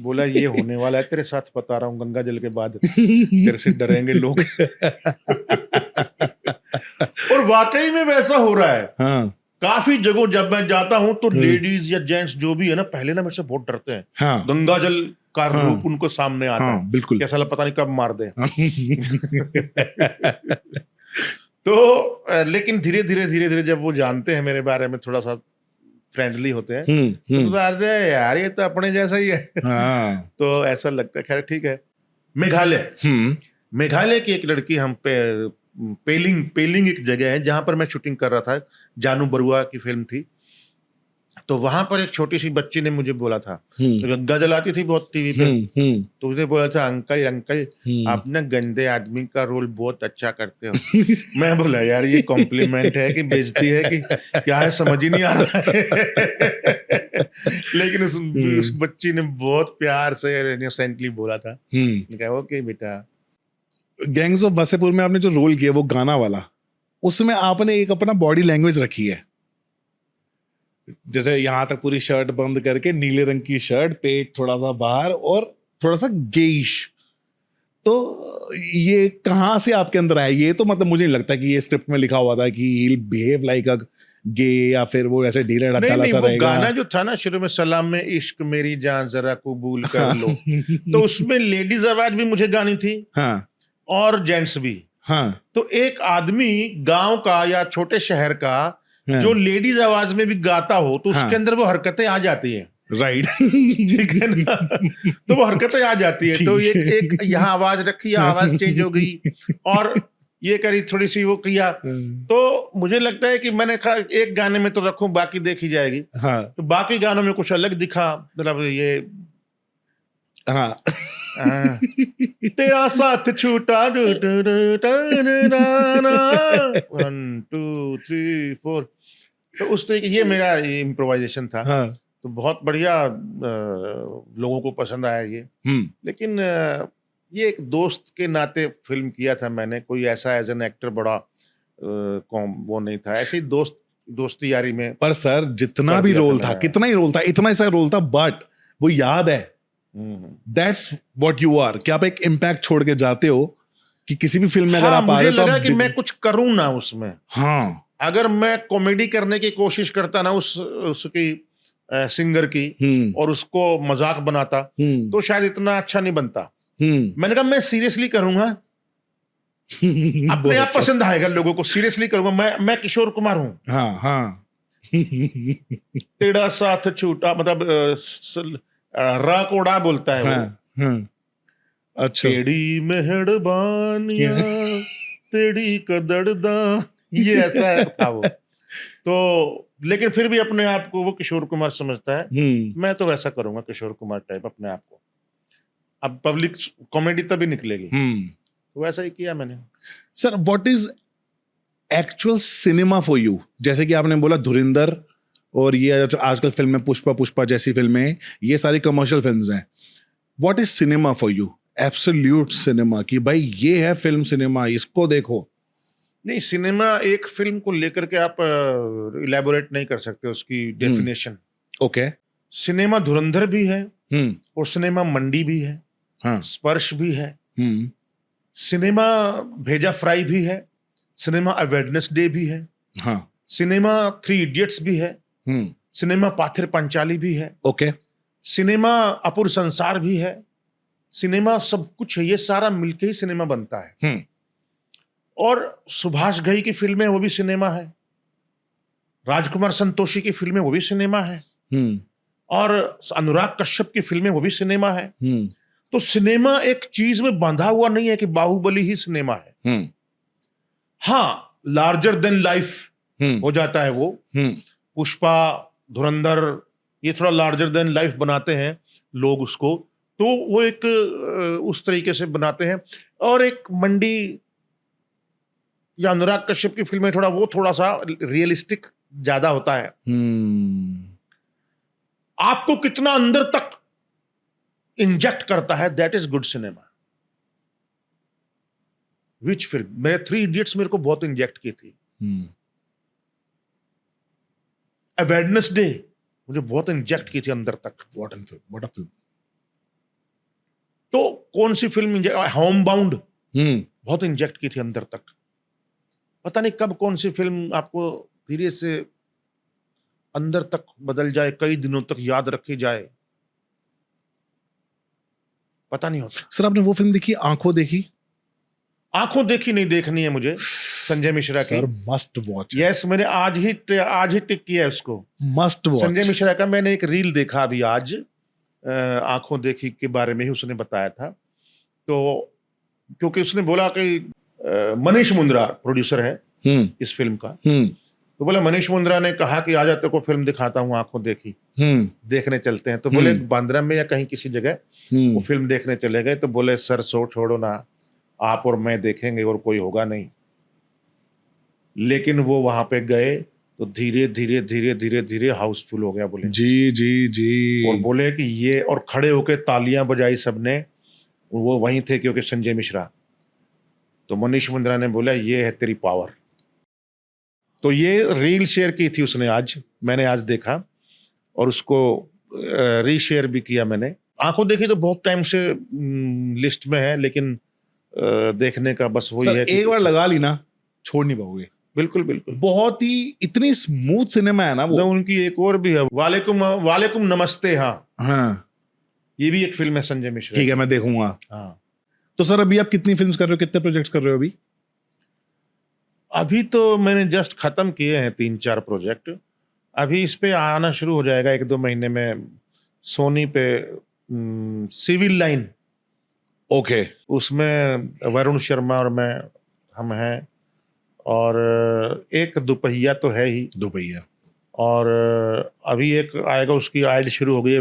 बोला ये होने वाला है तेरे साथ, बता रहा हूँ, गंगाजल के बाद तेरे से डरेंगे लोग। और वाकई में वैसा हो रहा है। हाँ काफी जगह जब मैं जाता हूँ तो लेडीज या जेंट्स जो भी है ना, पहले ना मेरे से बहुत डरते हैं। हाँ गंगाजल का हाँ, रूप उनको सामने आता हाँ है, बिल्कुल। क्या साला पता नहीं कब मार दे। तो लेकिन धीरे धीरे जब वो जानते हैं मेरे बारे में, थोड़ा सा फ्रेंडली होते हैं, तो अरे यार ये तो अपने जैसा ही है। हाँ। तो ऐसा लगता है। खैर ठीक है। मेघालय, मेघालय की एक लड़की हम पे पेलिंग एक जगह है जहां पर मैं शूटिंग कर रहा था, जानू बरुआ की फिल्म थी। तो वहां पर एक छोटी सी बच्ची ने मुझे बोला था, तो गंगाजल आती थी बहुत टीवी पे, तो उसने बोला था अंकल अंकल आप ना गंदे आदमी का रोल बहुत अच्छा करते हो। मैं बोला यार ये कॉम्प्लीमेंट है कि बेइज्जती है कि क्या है, समझ ही नहीं आ रहा है। लेकिन उस बच्ची ने बहुत प्यार से इनोसेंटली बोला था। मैंने कहा ओके बेटा। गैंग्स ऑफ वासेपुर में आपने जो रोल किया वो गाना वाला, उसमें आपने एक अपना बॉडी लैंग्वेज रखी है, जैसे यहां तक पूरी शर्ट बंद करके, नीले रंग की शर्ट, पेट थोड़ा सा बाहर और थोड़ा सा गेइश। तो ये कहाँ से आपके अंदर आया? ये तो मतलब मुझे नहीं लगता कि ये स्क्रिप्ट में लिखा हुआ था कि he will behave like a gay या फिर वो ऐसे ढीला नहीं ढाला नहीं, सा वो रहेगा। गाना जो था ना शुरू में, सलाम में इश्क मेरी जान जरा कबूल कर लो, तो उसमें लेडीज आवाज भी मुझे गानी थी हाँ और जेंट्स भी। हाँ तो एक आदमी गांव का या छोटे शहर का जो लेडीज आवाज में भी गाता हो तो उसके अंदर वो हरकतें आ जाती है। राइट। ठीक है ना? तो वो हरकतें आ जाती है। तो एक यहाँ आवाज रखी, आवाज चेंज हो गई और ये करी, थोड़ी सी वो किया। तो मुझे लगता है कि मैंने कहा एक गाने में तो रखूं, बाकी देखी जाएगी। हाँ तो बाकी गानों में कुछ अलग दिखा, मतलब ये हाँ तेरा साथ छूटा 1 2 3 4। तो उस तरीके ये मेरा इम्प्रोवाइजेशन था। हाँ तो बहुत बढ़िया लोगों को पसंद आया ये। लेकिन ये एक दोस्त के नाते फिल्म किया था मैंने, कोई ऐसा एज एन एक्टर बड़ा वो नहीं था, ऐसे ही दोस्ती यारी में। पर सर जितना कर भी दिया था रोल था, मैं। कितना ही रोल था, इतना ऐसा रोल था, बट वो याद है। दैट्स व्हाट यू आर, कि आप एक इम्पैक्ट छोड़ के जाते हो कि किसी भी फिल्म में अगर हाँ, आप आ रहे मुझे हो तो लगा आप कि मैं कुछ करूं ना उसमें। हाँ अगर मैं कॉमेडी करने की कोशिश करता ना उसकी सिंगर की और उसको मजाक बनाता तो शायद इतना अच्छा नहीं बनता। मैंने कहा मैं सीरियसली करूंगा, अपने आप पसंद आएगा लोगों को, सीरियसली करूंगा। मैं किशोर कुमार हूं। हाँ हाँ तेरा साथ छूटा, मतलब रा कोड़ा बोलता है वो। हाँ, अच्छा। तेरी मेहरबानियां तेरी कदरदां, ये ऐसा था वो। तो लेकिन फिर भी अपने आप को वो किशोर कुमार समझता है। मैं तो वैसा करूंगा, किशोर कुमार टाइप अपने आप को। अब पब्लिक कॉमेडी तभी निकलेगी। तो वैसा ही किया मैंने। Sir what is actual cinema for you? जैसे कि आपने बोला धुरिंदर और ये आजकल फिल्म में पुष्पा जैसी फिल्में, ये सारी कमर्शियल फिल्म्स हैं। What is cinema for you? Absolute cinema, कि भाई ये है फिल्म सिनेमा, इसको देखो। नहीं, सिनेमा एक फिल्म को लेकर के आप इलेबोरेट नहीं कर सकते उसकी डेफिनेशन। ओके। सिनेमा धुरंधर भी है और सिनेमा मंडी भी है, हाँ स्पर्श भी है, सिनेमा भेजा फ्राई भी है, सिनेमा वेडनेसडे भी है, हाँ। सिनेमा थ्री इडियट्स भी है, हम्म। सिनेमा पाथिर पंचाली भी है, ओके। सिनेमा अपूर्व संसार भी है, सिनेमा सब कुछ है, ये सारा मिलके ही सिनेमा बनता है। हम्म। और सुभाष घई की फिल्में वो भी सिनेमा है, राजकुमार संतोषी की फिल्में वो भी सिनेमा है, हम्म। और अनुराग कश्यप की फिल्में वो भी सिनेमा है। हम्म। तो सिनेमा एक चीज में बंधा हुआ नहीं है कि बाहुबली ही सिनेमा है। हम्म। हाँ, लार्जर देन लाइफ हम्म। हो जाता है वो। हम्म। पुष्पा, धुरंधर, ये थोड़ा लार्जर देन लाइफ बनाते हैं लोग उसको, तो वो एक उस तरीके से बनाते हैं। और एक मंडी या अनुराग कश्यप की फिल्में थोड़ा सा रियलिस्टिक ज्यादा होता है। आपको कितना अंदर तक इंजेक्ट करता है, that is good cinema. Which film? मेरे थ्री इडियट्स मेरे को बहुत इंजेक्ट की थी। ए वेडनेसडे मुझे बहुत इंजेक्ट की थी अंदर तक। What a film. तो कौन सी फिल्म होम बाउंड बहुत इंजेक्ट की थी अंदर तक। पता नहीं कब कौन सी फिल्म आपको धीरे से अंदर तक बदल जाए, कई दिनों तक याद रखी जाए, पता नहीं होता। सर आपने वो फिल्म देखी, आंखों देखी? आंखों देखी नहीं, देखनी है मुझे, संजय मिश्रा की। Sir must watch. यस, मैंने आज ही टिक किया है उसको, मस्ट वॉच। संजय मिश्रा का। मैंने एक रील देखा अभी आज, आंखों देखी के बारे में ही उसने बताया था। तो क्योंकि उसने बोला कि मनीष मुंद्रा प्रोड्यूसर है इस फिल्म का, तो बोला मनीष मुंद्रा ने कहा कि आजा तेरे को फिल्म दिखाता हूँ आंखों देखी, देखने चलते हैं। तो बोले बांद्रा में या कहीं किसी जगह वो फिल्म देखने चले गए। तो बोले सर सो छोड़ो ना, आप और मैं देखेंगे और कोई होगा नहीं। लेकिन वो वहां पे गए तो धीरे धीरे धीरे धीरे धीरे हाउसफुल हो गया। बोले जी जी जी। और बोले कि ये, और खड़े होके तालियां बजाई सबने, वो वहीं थे क्योंकि संजय मिश्रा। तो मनीष मुंद्रा ने बोला ये है तेरी पावर। तो ये रील शेयर की थी उसने आज, मैंने आज देखा और उसको रीशेयर भी किया मैंने। आंखों देखी तो बहुत टाइम से लिस्ट में है, लेकिन देखने का बस वही है। एक बार लगा ली ना, छोड़ नहीं पाओगे। बिल्कुल बिल्कुल। बहुत ही इतनी स्मूथ सिनेमा है ना वो। उनकी एक और भी है, वालेकुम नमस्ते। हाँ, ये भी एक फिल्म है संजय मिश्रा। ठीक है, मैं देखूंगा। हाँ। तो सर अभी आप कितनी फिल्म्स कर रहे हो, कितने प्रोजेक्ट्स कर रहे हो अभी? अभी तो मैंने जस्ट खत्म किए हैं 3-4 प्रोजेक्ट। अभी इस पे आना शुरू हो जाएगा 1-2 महीने में सोनी पे, सिविल लाइन। ओके। उसमें वरुण शर्मा और मैं, हम हैं। और एक दुपहिया तो है ही, दुपहिया। और अभी एक आएगा, उसकी आइड शुरू हो गई है,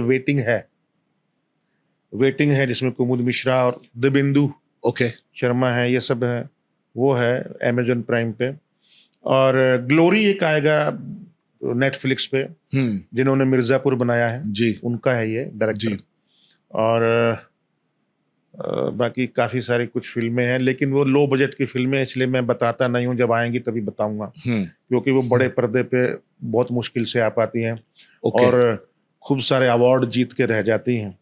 वेटिंग है जिसमें कुमुद मिश्रा और दिबिंदु ओके शर्मा है, ये सब है। वो है अमेजन प्राइम पे। और ग्लोरी एक आएगा नेटफ्लिक्स पे, जिन्होंने मिर्जापुर बनाया है जी, उनका है ये डायरेक्टर। और बाकी काफ़ी सारी कुछ फिल्में हैं, लेकिन वो लो बजट की फिल्में, इसलिए मैं बताता नहीं हूँ। जब आएंगी तभी बताऊंगा, क्योंकि वो बड़े पर्दे पे बहुत मुश्किल से आ पाती हैं और खूब सारे अवार्ड जीत के रह जाती हैं।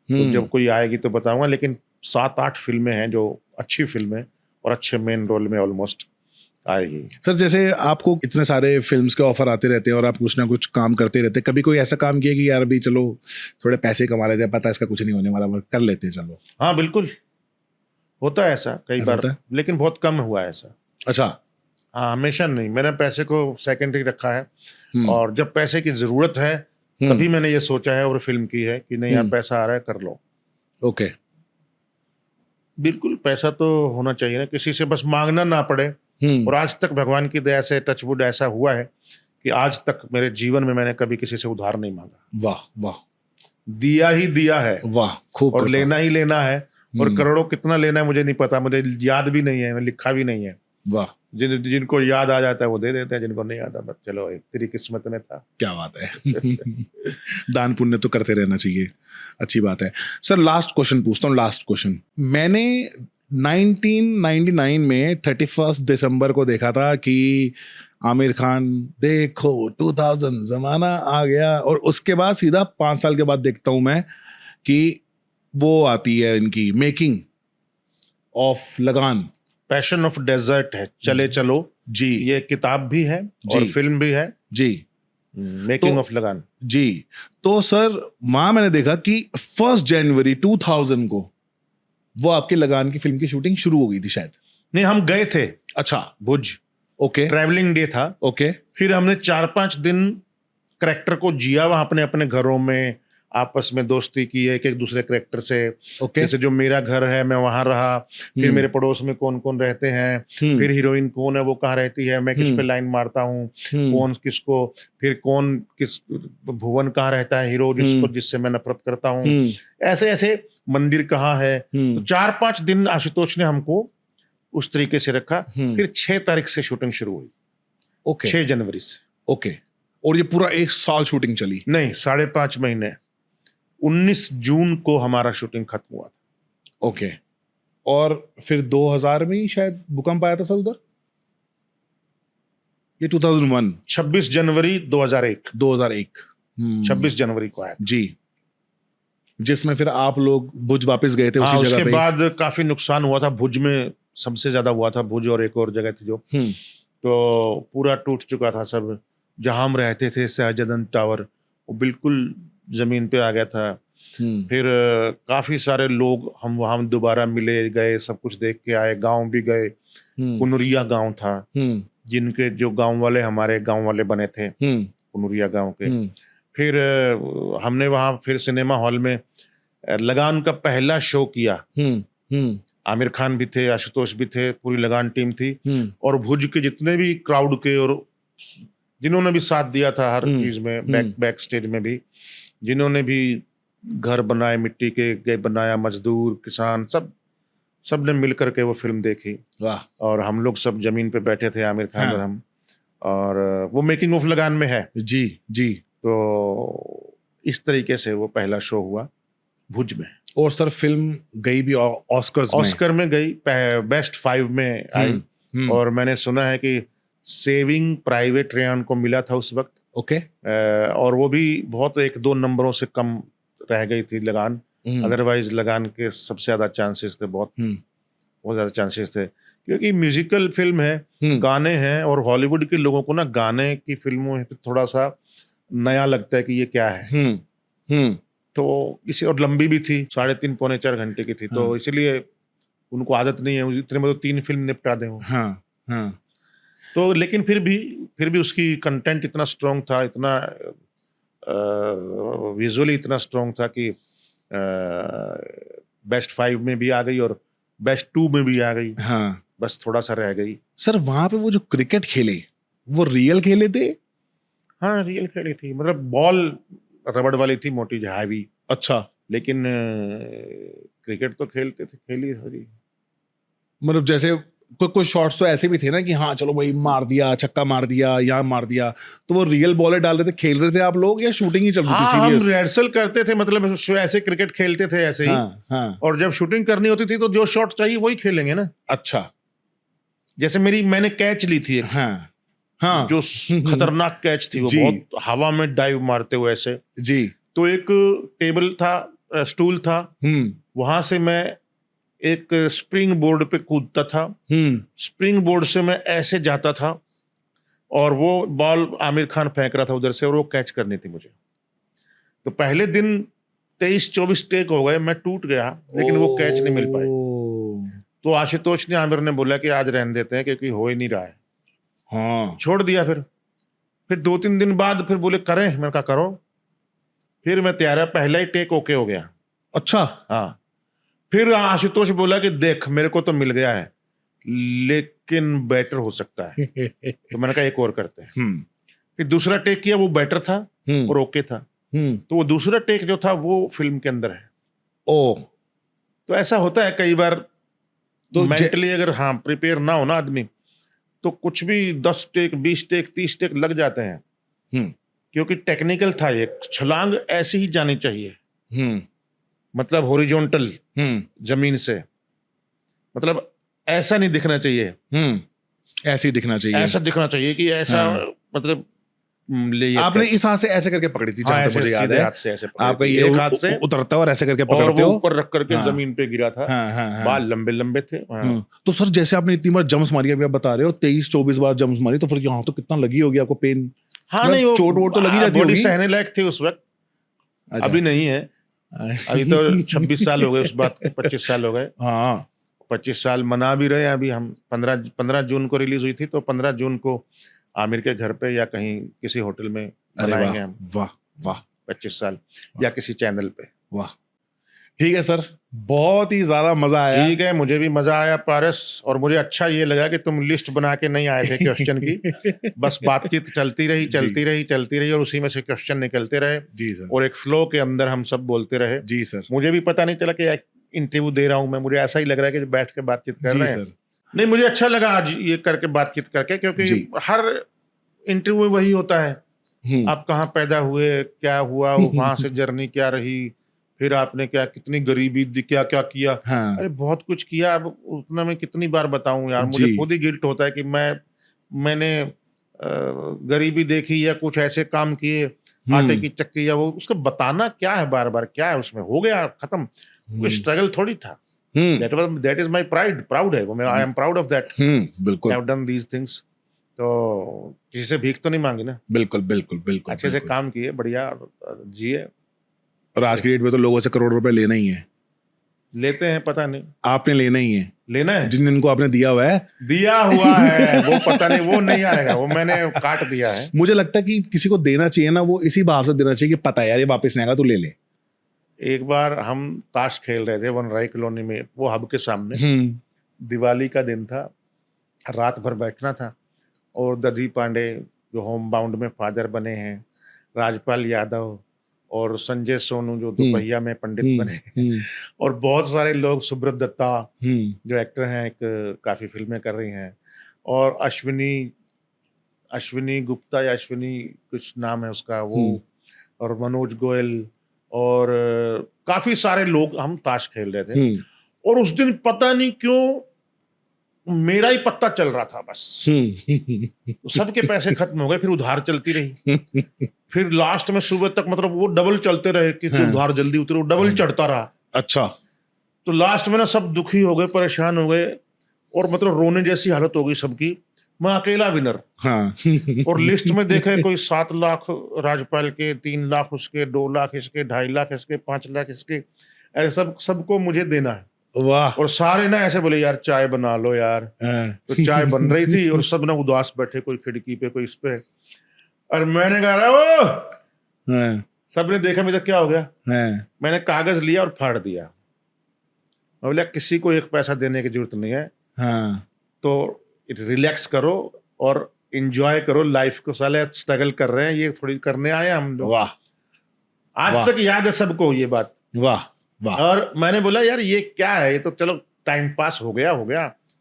तो जब कोई आएगी तो बताऊंगा। लेकिन 7-8 फिल्में हैं जो अच्छी फिल्में और अच्छे मेन रोल में ऑलमोस्ट आएगी। सर जैसे आपको इतने सारे फिल्म्स के ऑफर आते रहते हैं और आप कुछ ना कुछ काम करते रहते हैं, कभी कोई ऐसा काम किया कि यार अभी चलो थोड़े पैसे कमा लेते हैं, पता है इसका कुछ नहीं होने वाला, कर लेते हैं चलो? हाँ बिल्कुल, होता है ऐसा कई बार, लेकिन बहुत कम हुआ है ऐसा। अच्छा। हाँ, हमेशा नहीं। मैंने पैसे को सेकेंडरी रखा है और जब पैसे की जरूरत है तभी मैंने ये सोचा है और फिल्म की है कि नहीं यार पैसा आ रहा है, कर लो। ओके। बिल्कुल, पैसा तो होना चाहिए ना, किसी से बस मांगना ना पड़े। और आज तक भगवान की दया से टचवुड ऐसा हुआ है कि आज तक मेरे जीवन में मैंने कभी किसी से उधार नहीं मांगा। वाह वाह। दिया ही दिया है। वाह, खूब। और लेना ही लेना है। और करोड़ों कितना लेना है मुझे नहीं पता, मुझे याद भी नहीं है, लिखा भी नहीं है। वाह। जिनको याद आ जाता है वो दे देते हैं, जिनको नहीं आता बस चलो तेरी किस्मत में था। क्या बात है। दान पुण्य तो करते रहना चाहिए, अच्छी बात है। सर लास्ट क्वेश्चन पूछता हूँ, लास्ट क्वेश्चन। मैंने 1999 में 31 दिसंबर को देखा था कि आमिर खान देखो 2000 जमाना आ गया, और उसके बाद सीधा 5 साल के बाद देखता हूँ मैं कि वो आती है इनकी मेकिंग, ऑफ लगान। पैशन ऑफ डेजर्ट है, चले चलो जी ये किताब भी है और जी। फिल्म भी है, जी मेकिंग तो- ऑफ लगान। जी। तो सर वहां मैंने देखा कि 1 जनवरी 2000 को वो आपके लगान की फिल्म की शूटिंग शुरू हो गई थी शायद। नहीं, हम गए थे अच्छा। भुज, ओके ट्रैवलिंग डे था। ओके फिर हमने 4-5 दिन करेक्टर को जिया वहां अपने अपने घरों में, आपस में दोस्ती की एक एक दूसरे करेक्टर से। ओके। जैसे जो मेरा घर है मैं वहां रहा, फिर मेरे पड़ोस में कौन कौन रहते हैं, फिर हीरोइन कौन है वो कहाँ रहती है, मैं किस पे लाइन मारता हूँ, कौन किसको, फिर कौन किस, भुवन कहाँ रहता है हीरो जिससे मैं नफरत करता हूँ, ऐसे ऐसे मंदिर कहाँ है। तो 4-5 दिन आशुतोष ने हमको उस तरीके से रखा। फिर 6 तारीख से शूटिंग शुरू हुई। ओके 6 जनवरी से। ओके। और ये पूरा 1 साल शूटिंग चली? नहीं, 5.5 महीने। 19 जून को हमारा शूटिंग खत्म हुआ था। ओके। और फिर 2000 में ही शायद भूकंप आया था सर उधर, ये 2001? 26 जनवरी 2001। 2001 26 जनवरी को आया था। जी, जिसमें फिर आप लोग भुज वापस गए थे उसी जगह उसके पे? बाद काफी नुकसान हुआ था भुज में, सबसे ज्यादा हुआ था भुज, और एक और जगह थी जो, तो पूरा टूट चुका था सब। जहां हम रहते थे सहजदन टावर, वो बिल्कुल जमीन पे आ गया था। फिर काफी सारे लोग हम वहां दोबारा मिले गए, सब कुछ देख के आए, गांव भी गए। कुनुरिया गांव था, जिनके जो गांव वाले हमारे गांव वाले बने थे, कुनुरिया गांव के। फिर हमने वहां फिर सिनेमा हॉल में लगान का पहला शो किया। आमिर खान भी थे, आशुतोष भी थे, पूरी लगान टीम थी, और भुज के जितने भी क्राउड के और जिन्होंने भी साथ दिया था हर चीज में, बैक स्टेज में भी, जिन्होंने भी घर बनाए मिट्टी के बनाया, मजदूर किसान सब ने मिल करके वो फिल्म देखी। वाह। और हम लोग सब जमीन पे बैठे थे, आमिर खान और हम, और वो मेकिंग ऑफ लगान में है। जी जी। तो इस तरीके से वो पहला शो हुआ भुज में। और सर फिल्म गई भी ऑस्कर में गई, बेस्ट 5 में आई। और मैंने सुना है कि सेविंग प्राइवेट रयान को मिला था उस वक्त। ओके। और वो भी बहुत 1-2 नंबरों से कम रह गई थी लगान। अदरवाइज लगान के सबसे ज्यादा चांसेस थे, बहुत ज्यादा चांसेस थे, क्योंकि म्यूजिकल फिल्म है, गाने हैं, और हॉलीवुड के लोगों को ना गाने की फिल्मों में थोड़ा सा नया लगता है कि ये क्या है। तो इसी, और लंबी भी थी, 3.5-4 घंटे की थी, तो इसलिए उनको आदत नहीं है इतने में तो 3 फिल्म निपटा दें वो। तो लेकिन फिर भी उसकी कंटेंट इतना स्ट्रॉन्ग था, इतना विजुअली इतना स्ट्रॉन्ग था कि बेस्ट 5 में भी आ गई और बेस्ट 2 में भी आ गई। बस थोड़ा सा रह गई। सर वहां पे वो जो क्रिकेट खेले वो रियल खेले थे? हाँ, रियल खेली थी, मतलब बॉल रबड़ वाली थी, मोटी हैवी। अच्छा। लेकिन क्रिकेट तो खेलते थे, खेली सारी। मतलब जैसे कोई शॉट्स तो ऐसे भी थे ना कि हाँ चलो भाई मार दिया, छक्का मार दिया, यहाँ मार दिया, तो वो रियल बॉलर डाल रहे थे, खेल रहे थे आप लोग, या शूटिंग ही चल रही थी? हाँ, सीरियस? हम रिहर्सल करते थे, मतलब ऐसे क्रिकेट खेलते थे ऐसे ही। हाँ। और जब शूटिंग करनी होती थी तो जो शॉट चाहिए वही खेलेंगे ना। अच्छा। जैसे मैंने कैच ली थी एक, हाँ जो खतरनाक कैच थी, वो बहुत हवा में डाइव मारते हुए ऐसे जी। तो एक टेबल था, स्टूल था, वहां से मैं एक स्प्रिंग बोर्ड पे कूदता था। स्प्रिंग बोर्ड से मैं ऐसे जाता था, और वो बॉल आमिर खान फेंक रहा था उधर से, और वो कैच करनी थी मुझे। तो पहले दिन 23-24 टेक हो गए, मैं टूट गया, लेकिन वो कैच नहीं मिल पाई। तो आशुतोष ने, आमिर ने बोला कि आज रहने देते हैं क्योंकि हो ही नहीं रहा है। हाँ। छोड़ दिया। फिर 2-3 दिन बाद फिर बोले करें, मैंने कहा करो। फिर मैं तैयार है, पहला ही टेक ओके हो गया। अच्छा। हाँ। फिर आशुतोष बोला कि देख मेरे को तो मिल गया है, लेकिन बेटर हो सकता है। तो मैंने कहा एक और करते हैं। फिर दूसरा टेक किया, वो बेटर था और ओके था। तो वो दूसरा टेक जो था वो फिल्म के अंदर है। तो ऐसा होता है कई बार, तो मेंटली अगर प्रिपेयर ना हो ना आदमी, तो कुछ भी 10 टेक 20 टेक 30 टेक लग जाते हैं। क्योंकि टेक्निकल था, ये छलांग ऐसी ही जानी चाहिए, मतलब हॉरिजॉन्टल, जमीन से, मतलब ऐसा नहीं दिखना चाहिए, ऐसे ही दिखना चाहिए, ऐसा दिखना चाहिए कि ऐसा, मतलब लिए आपने इस हाथ से ऐसे करके पकड़ी थी, जहां तक मुझे याद है। हाथ से ऐसे पकड़ी आपका थी, ये एक हाथ से उतरता है और ऐसे करके और पकड़ते वो हो। ऊपर रख करके हाँ। जमीन पे गिरा था। हाँ, हाँ, हाँ। बाल लंबे लंबे थे। हाँ। तो सर जैसे आपने इतनी बार जम्स मारी, अभी आप बता रहे हो 23-24 बार जम्स मारी, तो फिर यहाँ तो कितना लगी होगी आपको पेन? हाँ नहीं, वो चोट वोट तो लगी जाती बॉडी होगी। सहने लायक थी उस वक्त, अच्छा। अभी नहीं है। अभी तो 26 साल हो गए उस बात के, 25 साल हो गए। हाँ 25 साल मना भी रहे हैं। अभी हम 15 जून को रिलीज हुई थी, तो 15 जून को आमिर के घर पे या कहीं किसी होटल में अरे मनाएंगे वाह हम वाह वाह 25 साल, या किसी चैनल पे। वाह। ठीक है सर, बहुत ही ज्यादा मजा आया। ठीक है, मुझे भी मजा आया पारस, और मुझे अच्छा ये लगा कि तुम लिस्ट बना के नहीं आए थे क्वेश्चन की। बस बातचीत चलती रही और उसी में से क्वेश्चन निकलते रहे। जी सर। और एक फ्लो के अंदर हम सब बोलते रहे। जी सर। मुझे भी पता नहीं चला कि इंटरव्यू दे रहा हूं मैं, मुझे ऐसा ही लग रहा है कि बैठ के बातचीत कर जी रहे हैं। सर। नहीं, मुझे अच्छा लगा आज ये करके, बातचीत करके, क्योंकि हर इंटरव्यू में वही होता है। आप कहाँ पैदा हुए, क्या हुआ, वहां से जर्नी क्या रही, फिर आपने क्या, कितनी गरीबी क्या क्या किया। हाँ। अरे बहुत कुछ किया, अब उतना मैं कितनी बार बताऊं यार। मुझे खुद ही गिल्ट होता है कि मैंने गरीबी देखी या कुछ ऐसे काम किए, आटे की चक्की, या वो उसको बताना क्या है, बार बार क्या है उसमें, हो गया खत्म। कोई स्ट्रगल थोड़ी था। दैट इज माई प्राउड है वो, मैं I am proud of that. बिल्कुल। I have done these things. तो किसी से भीख तो नहीं मांगी ना। बिल्कुल बिल्कुल बिल्कुल। अच्छे से काम किए, बढ़िया जिए। और आज की डेट में तो लोगों से करोड़ रुपए लेना ही है। लेते हैं, पता नहीं। आपने लेना ही है, लेना है, जिनको आपने दिया हुआ है। दिया हुआ है वो पता नहीं, वो नहीं आएगा, वो मैंने काट दिया है। मुझे लगता है कि किसी को देना चाहिए ना, वो इसी भाव से देना चाहिए कि पता है यार ये वापस नहीं आएगा, तू ले ले। एक बार हम ताश खेल रहे थे वनराई कॉलोनी में, वो हब के सामने। दिवाली का दिन था, रात भर बैठना था, और दधी पांडे जो होम बाउंड में फादर बने हैं, राजपाल यादव और संजय सोनू जो दोपहिया में पंडित बने, और बहुत सारे लोग, सुब्रत दत्ता जो एक्टर हैं, एक काफी फिल्में कर रही हैं, और अश्विनी गुप्ता या अश्विनी कुछ नाम है उसका वो, और मनोज गोयल, और काफी सारे लोग, हम ताश खेल रहे थे। और उस दिन पता नहीं क्यों मेरा ही पत्ता चल रहा था बस। तो सबके पैसे खत्म हो गए, फिर उधार चलती रही। फिर लास्ट में सुबह तक, मतलब वो डबल चलते रहे कि उधार जल्दी उतरे, डबल चढ़ता रहा। अच्छा। तो लास्ट में ना सब दुखी हो गए, परेशान हो गए, और मतलब रोने जैसी हालत हो गई सबकी। मैं अकेला विनर। हाँ। और लिस्ट में देखे कोई 7 लाख राजपाल के, 3 लाख उसके, 2 लाख इसके, 2.5 लाख इसके, 5 लाख इसके, ऐसा सबको मुझे देना है। वाह। और सारे ना ऐसे बोले यार चाय बना लो यार। तो चाय बन रही थी और सब ना उदास बैठे, कोई खिड़की पे, कोई इस पे। और मैंने कहा ओ, सबने देखा मुझे, क्या हो गया। मैंने कागज लिया और फाड़ दिया। मैं बोला किसी को 1 पैसा देने की जरूरत नहीं है। तो रिलैक्स करो और एंजॉय करो लाइफ को। साले स्ट्रगल कर रहे हैं, ये थोड़ी करने आए हम लोग। वाह। आज तक याद है सबको ये बात। वाह वाह। और मैंने बोला यार ये क्या है, ये तो चलो टाइम पास हो गया।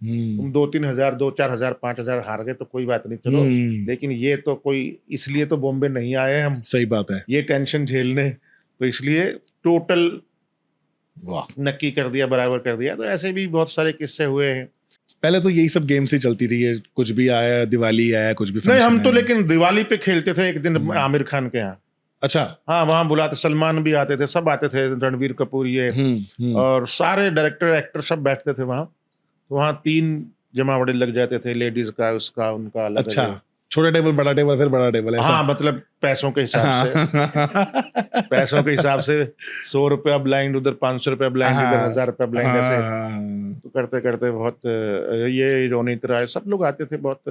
तुम 2-3 हजार, 2-4 हजार, 5 हजार हार गए तो कोई बात नहीं, चलो। लेकिन ये तो कोई, इसलिए तो बॉम्बे नहीं आए हम। सही बात है। ये टेंशन झेलने, तो इसलिए टोटल नक्की कर दिया, बराबर कर दिया। तो ऐसे भी बहुत सारे किस्से हुए हैं। पहले तो यही सब गेम्स ही चलती थी, ये कुछ भी आया, दिवाली आया, कुछ भी नहीं, हम तो लेकिन दिवाली पे खेलते थे एक दिन आमिर खान के यहाँ। अच्छा। हाँ, वहां बुलाते, सलमान भी आते थे, सब आते थे, रणवीर कपूर ये, और सारे डायरेक्टर एक्टर सब बैठते थे वहां। तो वहां 3 जमावड़े लग जाते थे, लेडीज का, उसका, उनका अलग। अच्छा, छोटा टेबल, बड़ा टेबल, फिर बड़ा टेबल, ऐसा? हाँ, मतलब पैसों के हिसाब से। पैसों के हिसाब से 100 रुपया ब्लाइंड, उधर 500 रुपया ब्लाइंड, इधर 1000 रुपया ब्लाइंड, ऐसे तो करते करते बहुत। ये रोनित राय सब लोग आते थे बहुत।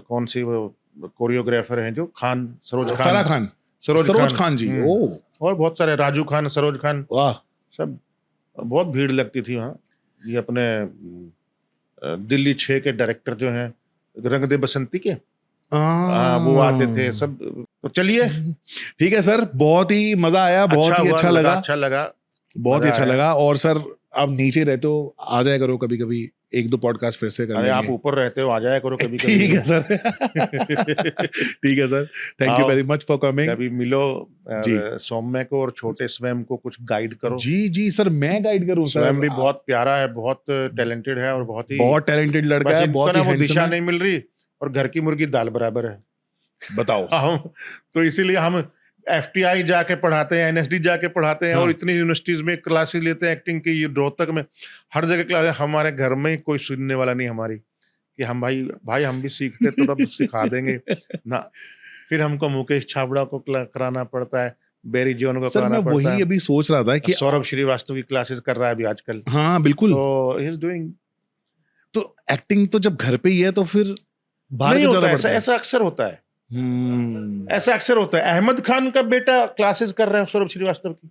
कौन सी वो कोरियोग्राफर हैं जो, सरोज खान जी। और बहुत सारे, राजू खान, सरोज खान, वाह, सब बहुत भीड़ लगती थी वहाँ। ये अपने दिल्ली 6 के डायरेक्टर जो हैं, रंग दे बसंती के, वो आते थे सब। तो चलिए, ठीक है सर, बहुत ही मजा आया, बहुत ही अच्छा लगा, बहुत ही अच्छा लगा। और सर आप नीचे रहते हो, आ जाया करो कभी कभी, 1-2 पॉडकास्ट फिर से कर लेंगे। आप ऊपर रहते हो, आ जाया करो कभी कभी। ठीक है सर। ठीक है sir, thank you very much for coming. कभी मिलो सौम्य को और छोटे स्वयं को कुछ गाइड करो। जी सर, मैं गाइड करूं। स्वयं भी बहुत प्यारा है, बहुत टैलेंटेड है, और बहुत टैलेंटेड लड़का है, बहुत ही दिशा नहीं मिल रही, और घर की मुर्गी दाल बराबर है। बताओ। हम तो इसीलिए हम FTI जाके पढ़ाते हैं, NSD जाके पढ़ाते हैं, हाँ। और इतनी यूनिवर्सिटीज में क्लासेस लेते हैं एक्टिंग की, ये रोहतक में हर जगह क्लास है। हमारे घर में कोई सुनने वाला नहीं हमारी, कि हम भाई हम भी सीखते तो तब सिखा देंगे ना। फिर हमको मुकेश छाबड़ा को कराना पड़ता है, बेरी जॉन को सर कराना मैं पड़ता वही है, अभी सोच रहा था कि सौरभ श्रीवास्तव की क्लासेस कर रहा है अभी आजकल, हाँ बिल्कुल। तो ही इज डूइंग। तो एक्टिंग तो जब घर पे ही है तो फिर बाहर नहीं क्यों होता जाना ऐसा, पड़ता है? ऐसा अक्सर होता है, हम्म, ऐसा अक्सर होता है। अहमद खान का बेटा क्लासेस कर रहा है सौरभ श्रीवास्तव की।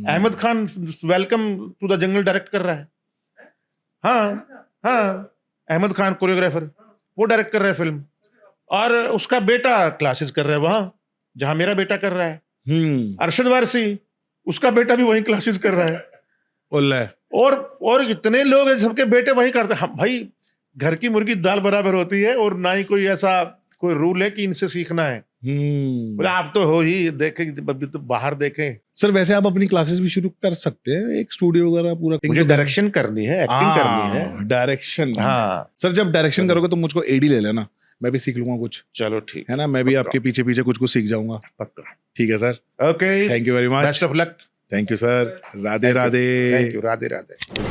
Ahmed Khan welcome to the jungle direct कर रहा है। हाँ हाँ, अहमद खान कोरियोग्राफर, वो डायरेक्ट कर रहा है फिल्म, और उसका बेटा क्लासेस कर रहा है वहां जहां मेरा बेटा कर रहा है। अरशद वारसी, उसका बेटा भी वहीं क्लासेस कर रहा है। ओले। और इतने लोग हैं सबके बेटे वहीं करते हैं। हम भाई, घर की मुर्गी दाल बराबर होती है, और ना ही कोई ऐसा कोई रूल है कि इनसे सीखना है। बोले आप तो हो ही, देखें अभी तो बाहर देखें। सर वैसे आप अपनी क्लासेस भी शुरू कर सकते हैं, एक स्टूडियो वगैरह पूरा। मुझे डायरेक्शन करनी है, एक्टिंग करनी है। डायरेक्शन। हाँ सर जब डायरेक्शन करोगे तो मुझको एडी ले लेना, मैं भी सीख लूंगा कुछ, चलो ठीक है ना? मैं भी पक्का। आपके पीछे पीछे कुछ कुछ सीख जाऊंगा। पक्का। ठीक है sir, okay, thank you very much. Best of luck. Thank you sir, Radhe Radhe. Thank you, Radhe Radhe.